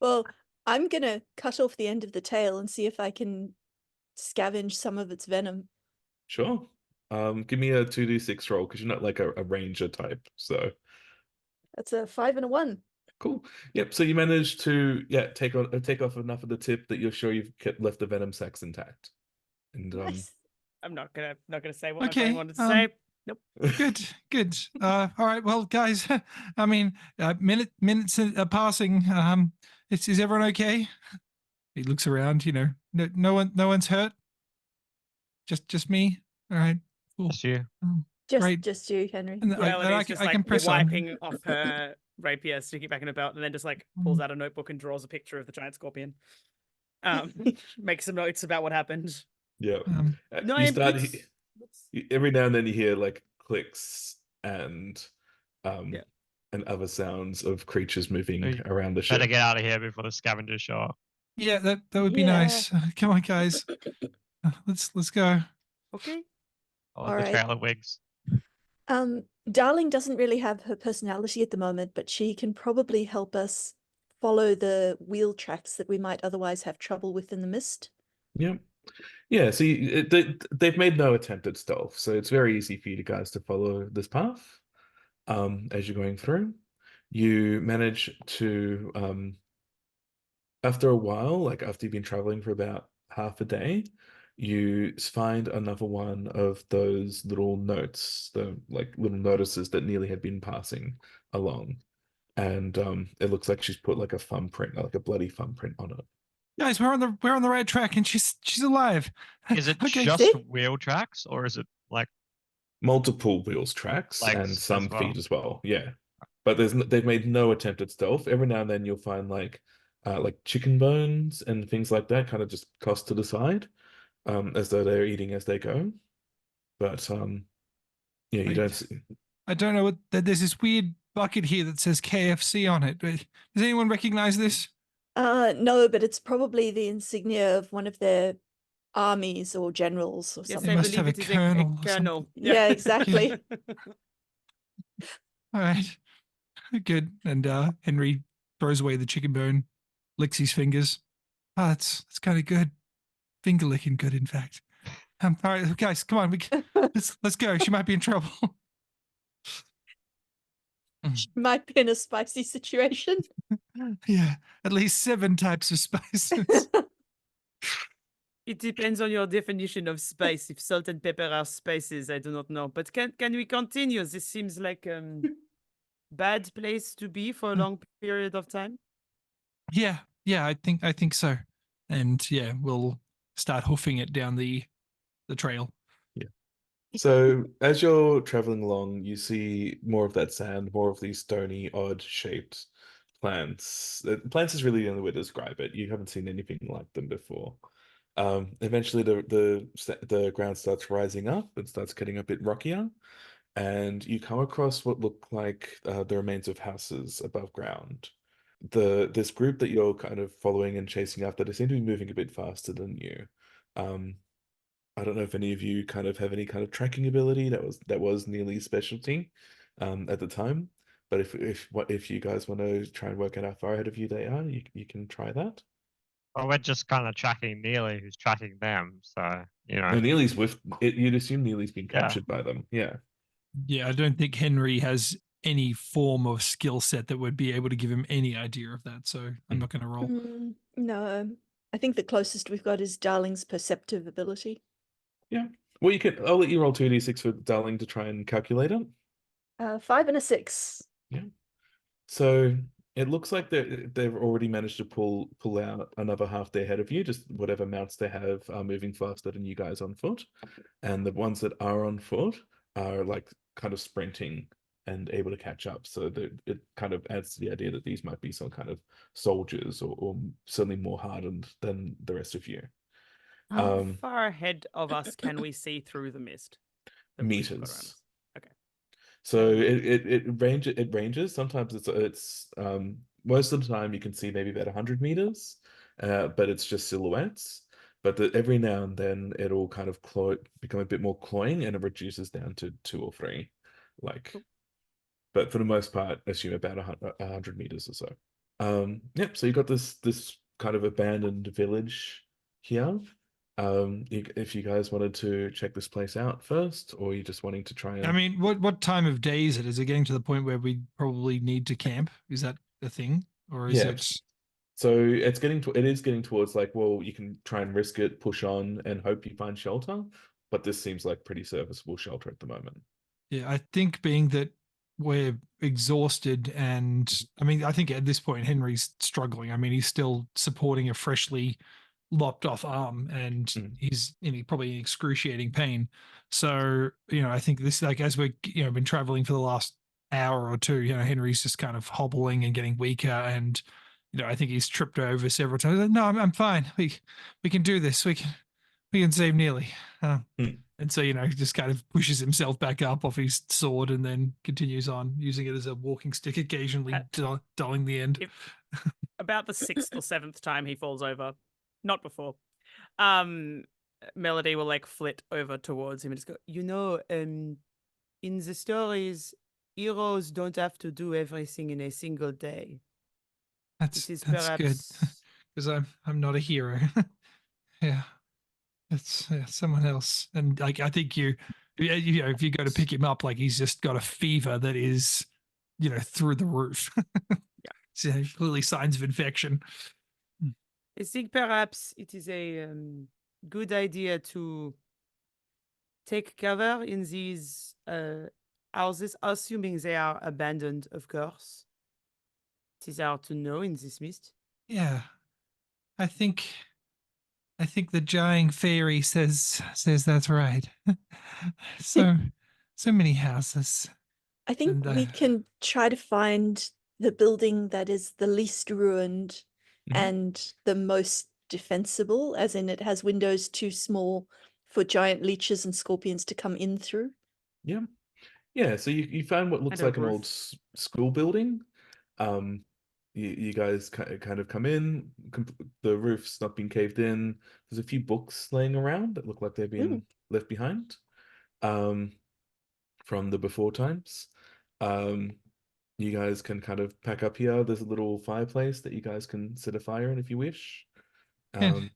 Well, I'm gonna cut off the end of the tail and see if I can scavenge some of its venom. Sure. Give me a 2d6 roll because you're not like a ranger type. So That's a 5 and a 1. cool. Yep. So you managed to take off enough of the tip that you're sure you've left the venom sacs intact. And Nice. I'm not gonna say what my Okay, friend wanted to say. Nope. Good. All right. Well, guys, I mean, minutes are passing. Is everyone okay? He looks around. No one's hurt. Just me. All right. Cool. Just you. Great. Just you, Henry. And Melody's just I like can press on. wiping off her rapier, sticking it back in her belt, and then just like pulls out a notebook and draws a picture of the giant scorpion. Makes some notes about what happened. Yeah. No, you start every now and then you hear like clicks and other sounds of creatures moving around the ship. Better get out of here before the scavengers show up. Yeah, that would be nice. Come on, guys. Let's go. Okay. Oh, the trail of wigs. Darling doesn't really have her personality at the moment, but she can probably help us follow the wheel tracks that we might otherwise have trouble with in the mist. Yep. Yeah, so they've made no attempt at stealth, so it's very easy for you guys to follow this path. As you're going through, you manage to, after a while, like after you've been traveling for about half a day, you find another one of those little notes, the like little notices that Neely had been passing along, and it looks like she's put like a thumbprint, like a bloody thumbprint on it. Guys, we're on the right track, and she's alive. Is it just wheel tracks, or is it like multiple wheels tracks and some feet as well? Yeah, but they've made no attempt at stealth. Every now and then you'll find like chicken bones and things like that, kind of just tossed to the side, as though they're eating as they go. But yeah, you don't see. I don't know there's this weird bucket here that says KFC on it. Does anyone recognize this? No, but it's probably the insignia of one of their armies or generals or something. They must have a colonel. Yeah, exactly. All right, good. And Henry throws away the chicken bone, licks his fingers. Oh, that's kind of good. Finger licking good, in fact. All right, guys, come on, let's go. She might be in trouble. She might be in a spicy situation. Yeah, at least 7 types of spices. It depends on your definition of spice. If salt and pepper are spices, I do not know. But can we continue? This seems like bad place to be for a long period of time. Yeah, I think so. And yeah, we'll start hoofing it down the trail. Yeah. So as you're traveling along, you see more of that sand, more of these stony, odd-shaped plants. Plants is really the only way to describe it. You haven't seen anything like them before. Eventually, the ground starts rising up and starts getting a bit rockier, and you come across what look like the remains of houses above ground. This group that you're kind of following and chasing after, they seem to be moving a bit faster than you. I don't know if any of you kind of have any kind of tracking ability. That was Neely's specialty at the time. But if you guys want to try and work out how far ahead of you they are, you can try that. Well, we're just kind of tracking Neely, who's tracking them. So, you know, No, Neely's with it. You'd assume Neely's been Yeah. captured by them. Yeah. Yeah, I don't think Henry has any form of skill set that would be able to give him any idea of that. So I'm not going to roll. No, I think the closest we've got is Darling's perceptive ability. Yeah. Well, I'll let you roll 2d6 for Darling to try and calculate it. 5 and a 6. Yeah. So it looks like they've already managed to pull out another half their head of you. Just whatever mounts they have are moving faster than you guys on foot, and the ones that are on foot are like kind of sprinting and able to catch up. So it kind of adds to the idea that these might be some kind of soldiers or certainly more hardened than the rest of you. How far ahead of us can we see through the mist? that we've got around Meters. us? Okay. So it ranges. Sometimes it's most of the time you can see maybe about 100 meters, but it's just silhouettes. But every now and then it'll kind of become a bit more cloying, and it reduces down to 2 or 3, like. But for the most part, assume about 100 meters or so. Yep. So you got this kind of abandoned village here. If you guys wanted to check this place out first, or you just wanting to try and I mean, what time of day is it? Is it getting to the point where we probably need to camp? Is that the thing, or is Yeah. it? So it is getting towards like, well, you can try and risk it, push on, and hope you find shelter. But this seems like pretty serviceable shelter at the moment. Yeah, I think being that we're exhausted, and I mean, I think at this point Henry's struggling. I mean, he's still supporting a freshly lopped off arm, and he's probably in excruciating pain. So, I think this, like, as we're been traveling for the last hour or two, Henry's just kind of hobbling and getting weaker, and I think he's tripped over several times. Like, no, I'm fine. We can do this. We can save Neely. And so, he just kind of pushes himself back up off his sword and then continues on using it as a walking stick, occasionally dulling the end. About the 6th or 7th time he falls over, not before, Melody will like flit over towards him and just go, in the stories, heroes don't have to do everything in a single day. That's perhaps... good, because I'm not a hero. Yeah. It's someone else, and like I think if you go to pick him up, like he's just got a fever that is, through the roof. Yeah, so clearly signs of infection. I think perhaps it is a good idea to take cover in these houses, assuming they are abandoned, of course. It is hard to know in this mist. Yeah, I think the giant fairy says that's right. so many houses. I think we can try to find the building that is the least ruined and the most defensible, as in it has windows too small for giant leeches and scorpions to come in through. Yeah. So you found what looks like an old school building. You guys kind of come in. The roof's not been caved in. There's a few books laying around that look like they've been left behind from the before times. You guys can kind of pack up here. There's a little fireplace that you guys can set a fire in if you wish. Will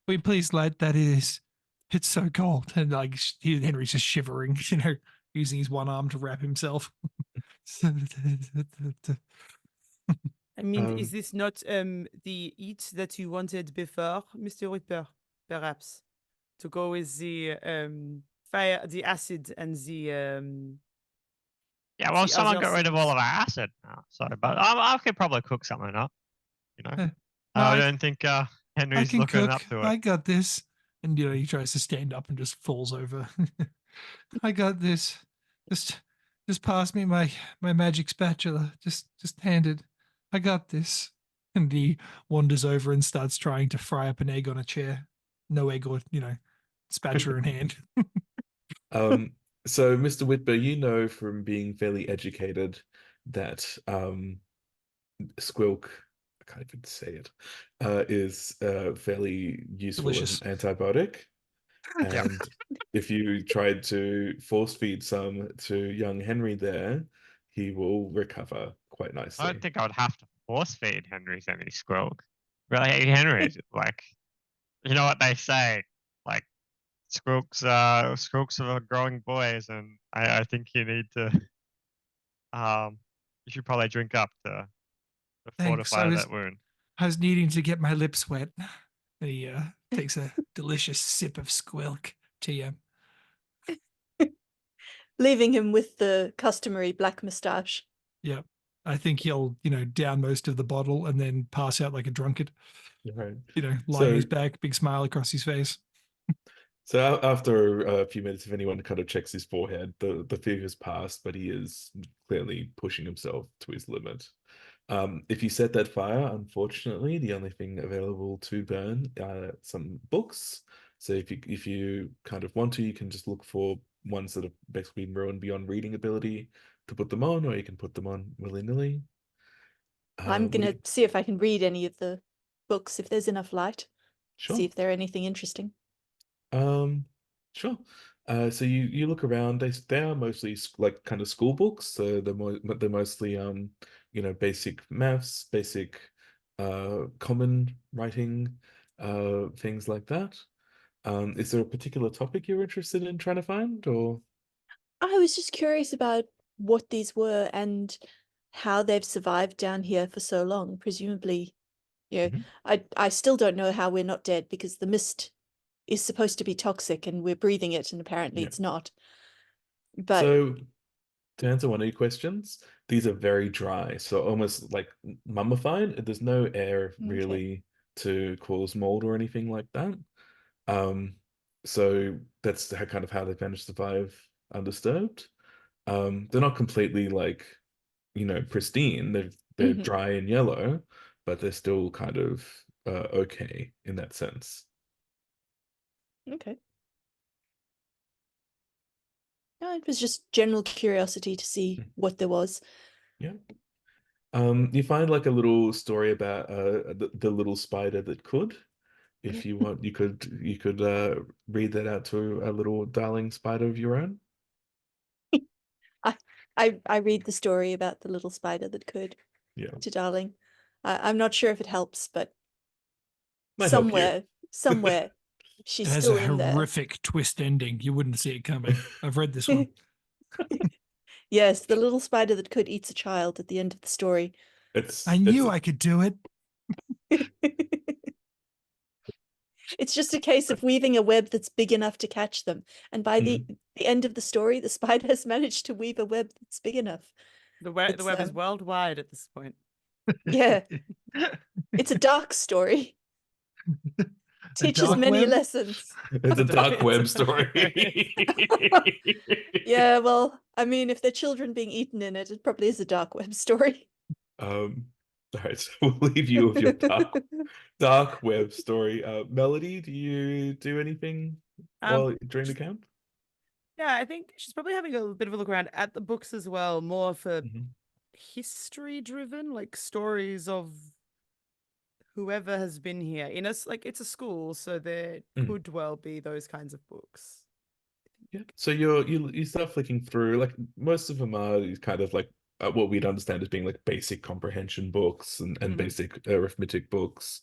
you please light that? It's so cold, and like Henry's just shivering, using his one arm to wrap himself. I mean, is this not the eat that you wanted before, Mr. Whipper? Perhaps to go with the fire, the acid, and the yeah. Well, someone got rid of all of our acid. Oh, sorry, but I could probably cook something up. No, I don't think Henry's looking up to it. I got this, and he tries to stand up and just falls over. I got this. Just pass me my magic spatula. Just hand it. I got this. And he wanders over and starts trying to fry up an egg on a chair. No egg or, spatula in hand. So, Mr. Whitber, from being fairly educated that squilk, I can't even say it, is fairly useful as an antibiotic. And if you tried to force feed some to young Henry there, he will recover quite I nicely. don't think I would have to force feed Henry's any squirrel. Really, hey, Henry, like, you know what they say, like, squirrels are growing boys, and I think you need to, you should probably drink up to Thanks. fortify that wound. I was needing to get my lips wet. He takes a delicious sip of squilk to you. Leaving him with the customary black moustache. Yeah. I think he'll, down most of the bottle and then pass out like a drunkard. Right. Lie on his So- back, big smile across his face. So after a few minutes, if anyone kind of checks his forehead, the fever's passed, but he is clearly pushing himself to his limit. If you set that fire, unfortunately, the only thing available to burn are some books. So if you kind of want to, you can just look for ones that have basically been ruined beyond reading ability to put them on, or you can put them on willy-nilly. I'm gonna see if I can read any of the books if there's enough light. Sure. See if they're anything interesting. Sure. So you look around. They are mostly like kind of school books. So they're mostly basic maths, basic common writing, things like that. Is there a particular topic you're interested in trying to find, or? I was just curious about what these were and how they've survived down here for so long. Presumably, Mhm. I still don't know how we're not dead, because the mist is supposed to be toxic and we're breathing it, and apparently Yeah. it's not. But So to answer one of your questions, these are very dry, so almost like mummified. There's no air really to cause mold or anything like that. So that's how they've managed to survive undisturbed. They're not completely like, pristine. They're Mhm. dry and yellow, but they're still kind of okay in that sense. Okay. No, it was just general curiosity to see what there was. Yeah. You find like a little story about the little spider that could. If you want, you could read that out to a little darling spider of your own. I read the story about the little spider that could Yeah, to Darling. I'm not sure if it helps, but might help you. somewhere she's It has still a in there. horrific twist ending. You wouldn't see it coming. I've read this one. Yes, the little spider that could eats a child at the end of the story. I knew I could do it. It's just a case of weaving a web that's big enough to catch them. And by the end of the story, the spider has managed to weave a web that's big enough. The web is worldwide at this point. Yeah. It's a dark story. Teaches dark many web? lessons. It's a dark web story. Yeah, well, I mean, if there are children being eaten in it, it probably is a dark web story. All right, so we'll leave you with your dark web story. Melody, do you do anything during the camp? Yeah, I think she's probably having a bit of a look around at the books as well, more for Mhm. history driven, like stories of whoever has been here. It's a school, so there could well be those kinds of books. Yeah. So you start flicking through, like most of them are these kind of like what we'd understand as being like basic comprehension books and basic arithmetic books.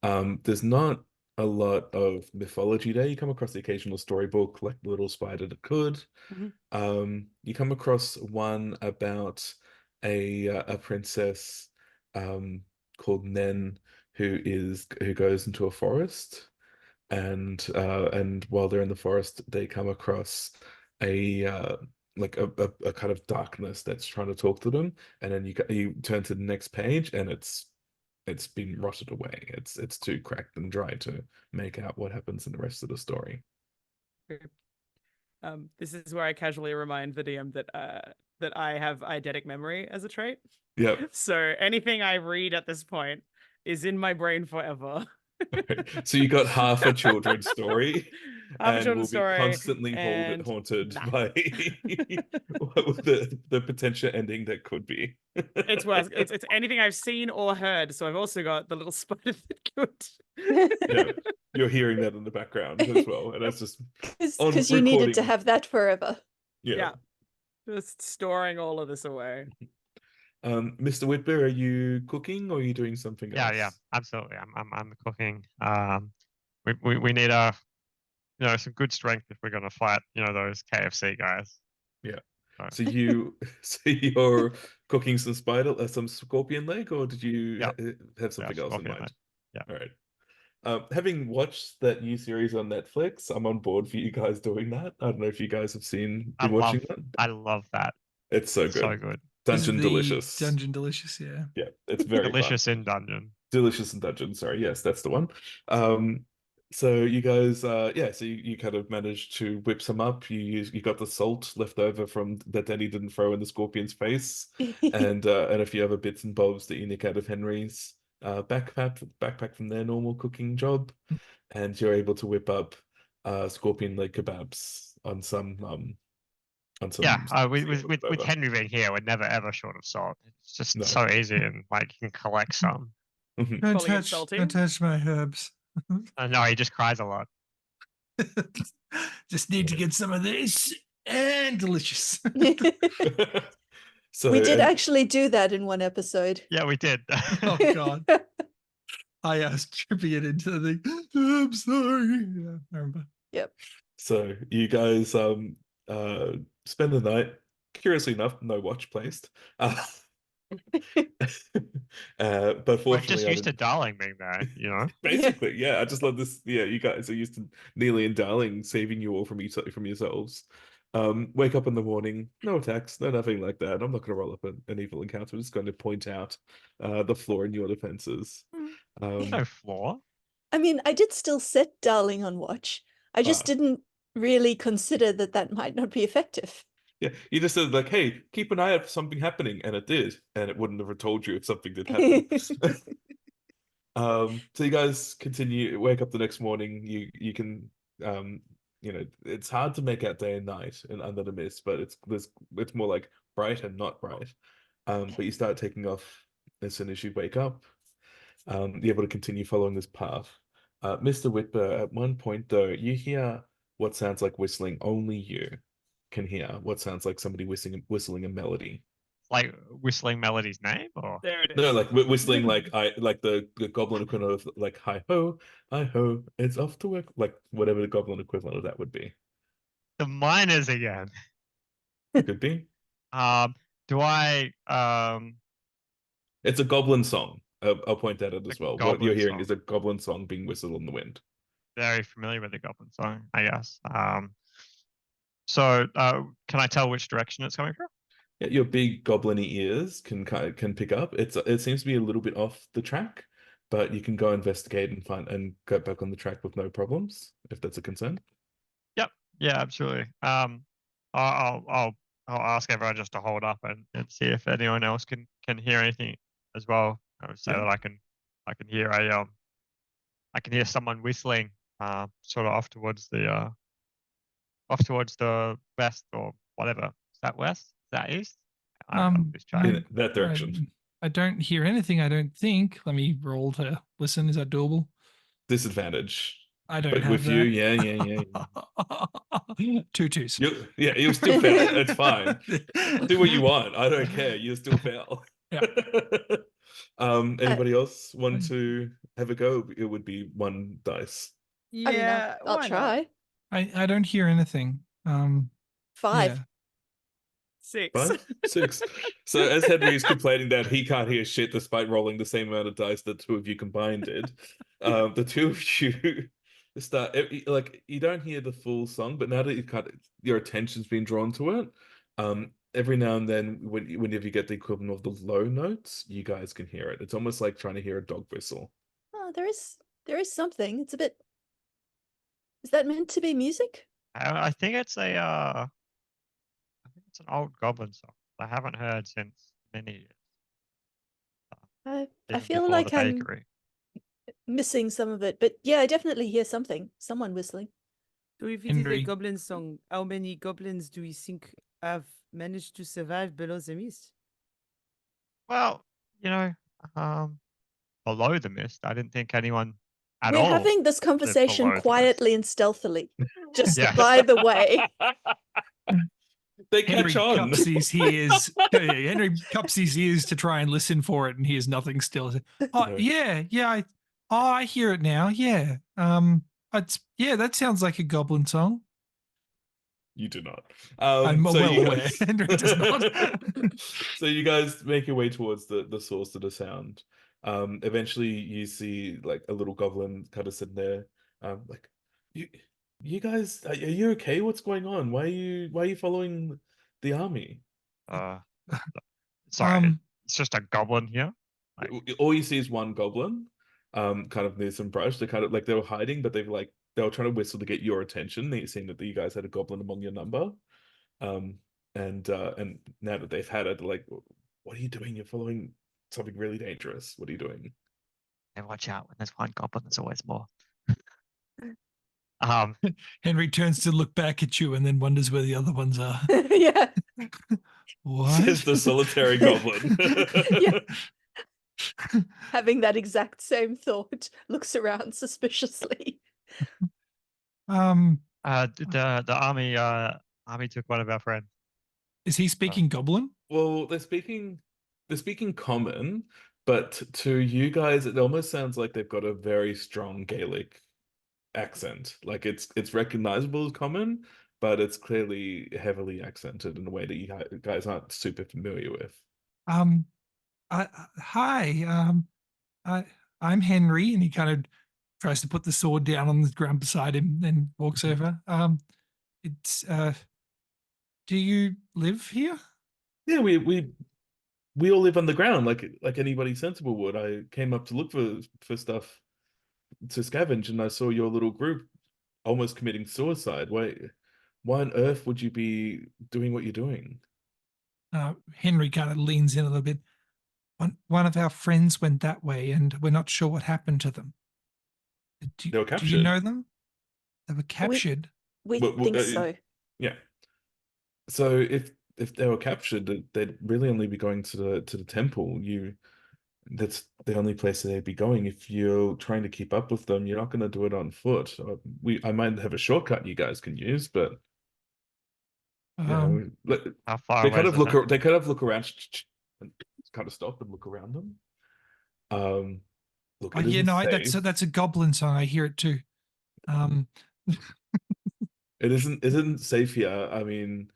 There's not a lot of mythology there. You come across the occasional storybook like The Little Spider That Could. You come across one about a princess called Nen who goes into a forest, and while they're in the forest, they come across a like a kind of darkness that's trying to talk to them, and then you turn to the next page, and it's been rotted away. It's too cracked and dry to make out what happens in the rest of the story. This is where I casually remind the DM that I have eidetic memory as a trait. Yep. So anything I read at this point is in my brain forever. So you got half a children's story, Half a and will children's be story, constantly and haunted nah. by the potential ending that could be. It's worse. It's anything I've seen or heard. So I've also got the little spider that could. Yeah, you're hearing that in the background as well, and that's just on Because you needed to recording. have that forever. Yeah. Just storing all of this away. Mr. Whitbeer, are you cooking or are you doing something else? Yeah, absolutely. I'm cooking. We need some good strength if we're gonna fight, those KFC guys. Yeah. So, So you're cooking some some scorpion leg, or did you Yeah. have something else in scorpion mind? leg. Yeah. All right. Having watched that new series on Netflix, I'm on board for you guys doing that. I don't know if you guys have been watching that. I love that. It's so It's so good. good. This is Dungeon the Delicious. Dungeon Delicious, yeah. Yeah, it's very Delicious fun. in dungeon. Delicious in Dungeon, sorry. Yes, that's the one. So you guys, so you kind of managed to whip some up. You got the salt left over from that Danny didn't throw in the scorpion's face, and a few other bits and bobs that you nick out of Henry's backpack from their normal cooking job, and you're able to whip up scorpion leg kebabs on some Yeah, with leftover. Henry being here, we're never ever short of salt. It's just No. so easy, and like you can collect some. Mhm. Calling it salty? Don't touch my herbs. No, he just cries a lot. Just need to get some of this and delicious. So We did and- actually do that in one episode. Yeah, we did. Oh god. I asked Tribute into the thing. I'm sorry. Yeah, I remember. Yep. So you guys spend the night. Curiously enough, no watch placed. But We're fortunately, just used to Darling being there, Basically, yeah. I just love this. Yeah, you guys are used to Neely and Darling saving you all from yourselves. Wake up in the morning, no attacks, no nothing like that. I'm not going to roll up an evil encounter. I'm just going to point out the flaw in your defenses. no flaw. I mean, I did still set Darling on watch. I just didn't really consider that might not be effective. Yeah, you just said like, "Hey, keep an eye out for something happening," and it did, and it wouldn't have told you if something did happen. So you guys wake up the next morning. You can, it's hard to make out day and night and under the mist, but it's more like bright and not bright. But you start taking off as soon as you wake up. You're able to continue following this path. Mr. Whitber, at one point though, you hear what sounds like whistling. Only you can hear what sounds like somebody whistling a melody. Like whistling Melody's name, or There it is. No, like whistling like the goblin equivalent of like hi ho, it's off to work, like whatever the goblin equivalent of that would be. the miners again. Could be. Do I It's a goblin song. I'll point that out as well. What you're goblin hearing song. is a goblin song being whistled on the wind. very familiar with the goblin song, I guess. So can I tell which direction it's coming from? Yeah, your big goblin-y ears can pick up. It seems to be a little bit off the track, but you can go investigate and get back on the track with no problems if that's a concern. Yep. Yeah, absolutely. I'll ask everyone just to hold up and see if anyone else can hear anything as well. I would say that I can hear I can hear someone whistling sort of off towards the west or whatever. Is that west? Is that east? I don't know, just trying. In that direction. I don't hear anything, I don't think. Let me roll to listen. Is that doable? Disadvantage. I don't But have with that. you, yeah. 2 2s. You still fail. It's fine. Do what you want. I don't care. You still fail. Yeah. Anybody else want to have a go? It would be 1 dice. Yeah, I mean, I'll why not? try. I don't hear anything. 5. Yeah. 6. 5, 6. So as Henry's complaining that he can't hear shit despite rolling the same amount of dice the two of you combined did, the two of you start like you don't hear the full song, but now that your attention's been drawn to it, every now and then whenever you get the equivalent of the low notes, you guys can hear it. It's almost like trying to hear a dog whistle. Oh, there is something. It's a bit. Is that meant to be music? I think it's an old goblin song I haven't heard since many years. I Even feel before like the I'm bakery. missing some of it, but yeah, I definitely hear something. Someone whistling. So if it is a Henry. goblin song, how many goblins do we think have managed to survive below the mist? Well, below the mist, I didn't think anyone at We're all. having this conversation below the mist. quietly and stealthily. Just Yeah. by the way. They Henry catch on. cups his ears. Henry cups his ears to try and listen for it, and hears nothing still. Oh No. yeah. I hear it now. Yeah. That sounds like a goblin song. You do not. I'm So well you aware. guys... Henry does not. So you guys make your way towards the source of the sound. Eventually you see like a little goblin kind of sitting there. Like, you guys, are you okay? What's going on? Why are you following the army? Sorry, it's just a goblin here. Like, All you see is one goblin, kind of near some brush. They kind of like they were hiding, but they were trying to whistle to get your attention. They seen that you guys had a goblin among your number. And now that they've had it, they're like, what are you doing? You're following something really dangerous. What are you doing? and watch out, when there's one goblin, there's always more. Henry turns to look back at you and then wonders where the other ones are. Yeah. What? Says the solitary goblin. Yeah. Having that exact same thought, looks around suspiciously. The army took one of our friends. Is he speaking goblin? Well, they're speaking common, but to you guys, it almost sounds like they've got a very strong Gaelic accent. Like it's recognizable as common, but it's clearly heavily accented in a way that you guys aren't super familiar with. Hi. I'm Henry, and he kind of tries to put the sword down on the ground beside him, then walks over. It's do you live here? Yeah, we all live underground like anybody sensible would. I came up to look for stuff to scavenge, and I saw your little group almost committing suicide. Why on earth would you be doing what you're doing? Henry kind of leans in a little bit. One of our friends went that way, and we're not sure what happened to them. They were Do you captured. know them? They were captured. We Well, think so. Yeah. So if they were captured, they'd really only be going to the temple. That's the only place that they'd be going. If you're trying to keep up with them, you're not going to do it on foot. I might have a shortcut you guys can use, but Um, How far they away kind is of it look now? they kind of look around and kind of stop and look around them. Look, it isn't safe. that's a goblin song. I hear it too. It isn't safe here. I mean,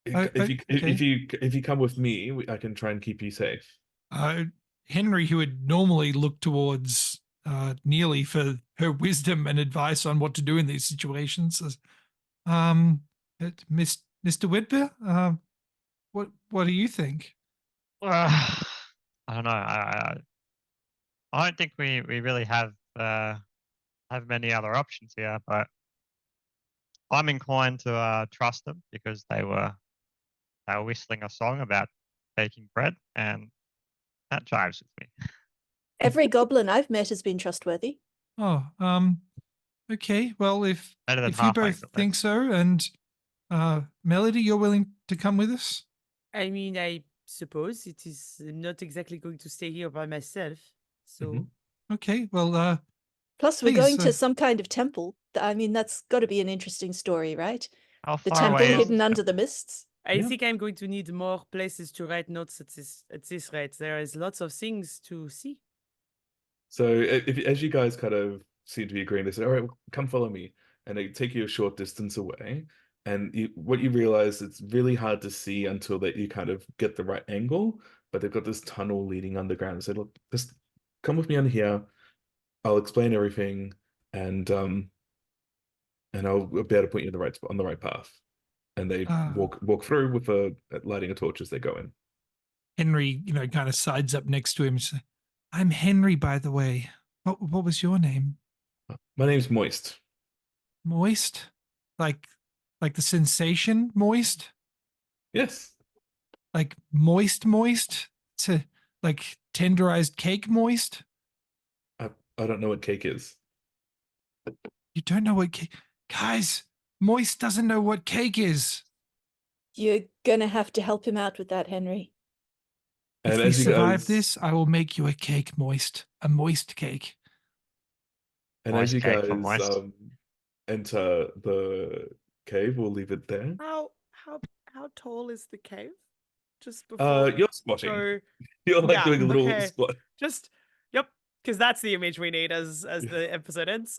Okay. if you come with me, I can try and keep you safe. Henry, who would normally look towards Neely for her wisdom and advice on what to do in these situations, says, Mr. Whitbeer, what do you think? I don't know. I don't think we really have many other options here, but I'm inclined to trust them because they were whistling a song about baking bread, and that jives with me. Every goblin I've met has been trustworthy. Oh, okay. Well, if Better than you both halflings, at think least. so, and Melody, you're willing to come with us? I mean, I suppose it is not exactly going to stay here by myself. So Okay. Well, Plus, we're please, going to some kind of temple. I mean, that's got to be an interesting story, right? How The far temple away is hidden the under temple? the mists. I Yeah. think I'm going to need more places to write notes at this rate. There is lots of things to see. So as you guys kind of seem to be agreeing, they say, all right, come follow me. And they take you a short distance away. And what you realize, it's really hard to see until that you kind of get the right angle, but they've got this tunnel leading underground. So look, just come with me on here. I'll explain everything, and I'll be able to put you in the right spot, on the right path. And they walk through with lighting a torch as they go in. Henry, kind of sides up next to him and says, I'm Henry, by the way. What was your name? My name's Moist. Moist? Like the sensation moist? Yes. Like moist? To like tenderized cake moist? I don't know what cake is. You don't know what cake? Guys, Moist doesn't know what cake is. You're gonna have to help him out with that, Henry. And If we as you survive guys, this, I will make you a cake, Moist. A moist cake. and Moist as you cake for guys moist. enter the cave, we'll leave it there. How how tall is the cave? Just before You're squatting. go. You're like Yeah, doing a little okay. squat. Just yep, because that's the image we need as the episode ends.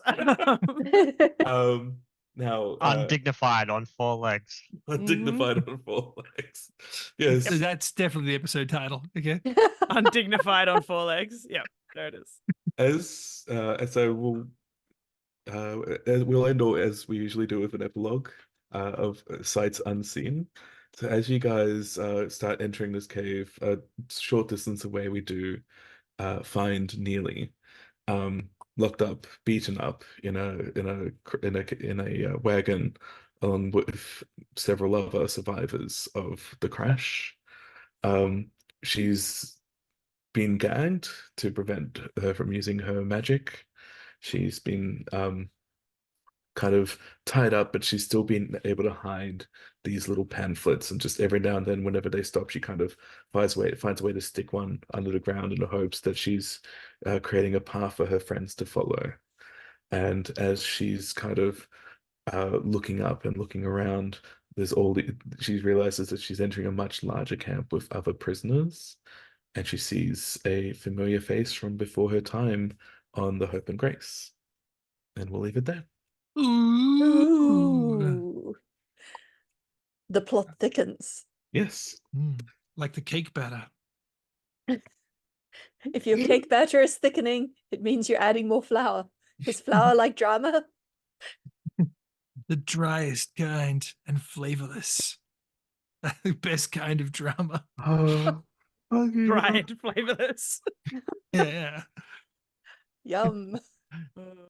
Now Undignified on 4 legs. undignified on 4 legs. Yes. So that's definitely the episode title. Okay. Undignified on 4 legs. Yep, there it is. As so we'll end all as we usually do with an epilogue of sights unseen. So as you guys start entering this cave, a short distance away, we do find Neely, locked up, beaten up in a wagon, along with several other survivors of the crash. She's been gagged to prevent her from using her magic. She's been kind of tied up, but she's still been able to hide these little pamphlets. And just every now and then, whenever they stop, she kind of finds a way to stick one under the ground in the hopes that she's creating a path for her friends to follow. And as she's kind of looking up and looking around, she realizes that she's entering a much larger camp with other prisoners, and she sees a familiar face from before her time on the Hope and Grace. And we'll leave it there. Ooh. Ooh. The plot thickens. Yes. Like the cake batter. If your cake batter is thickening, it means you're adding more flour. Is flour like drama? The driest kind and flavorless. The best kind of drama. Oh, Dry and flavorless. Yeah. Yum.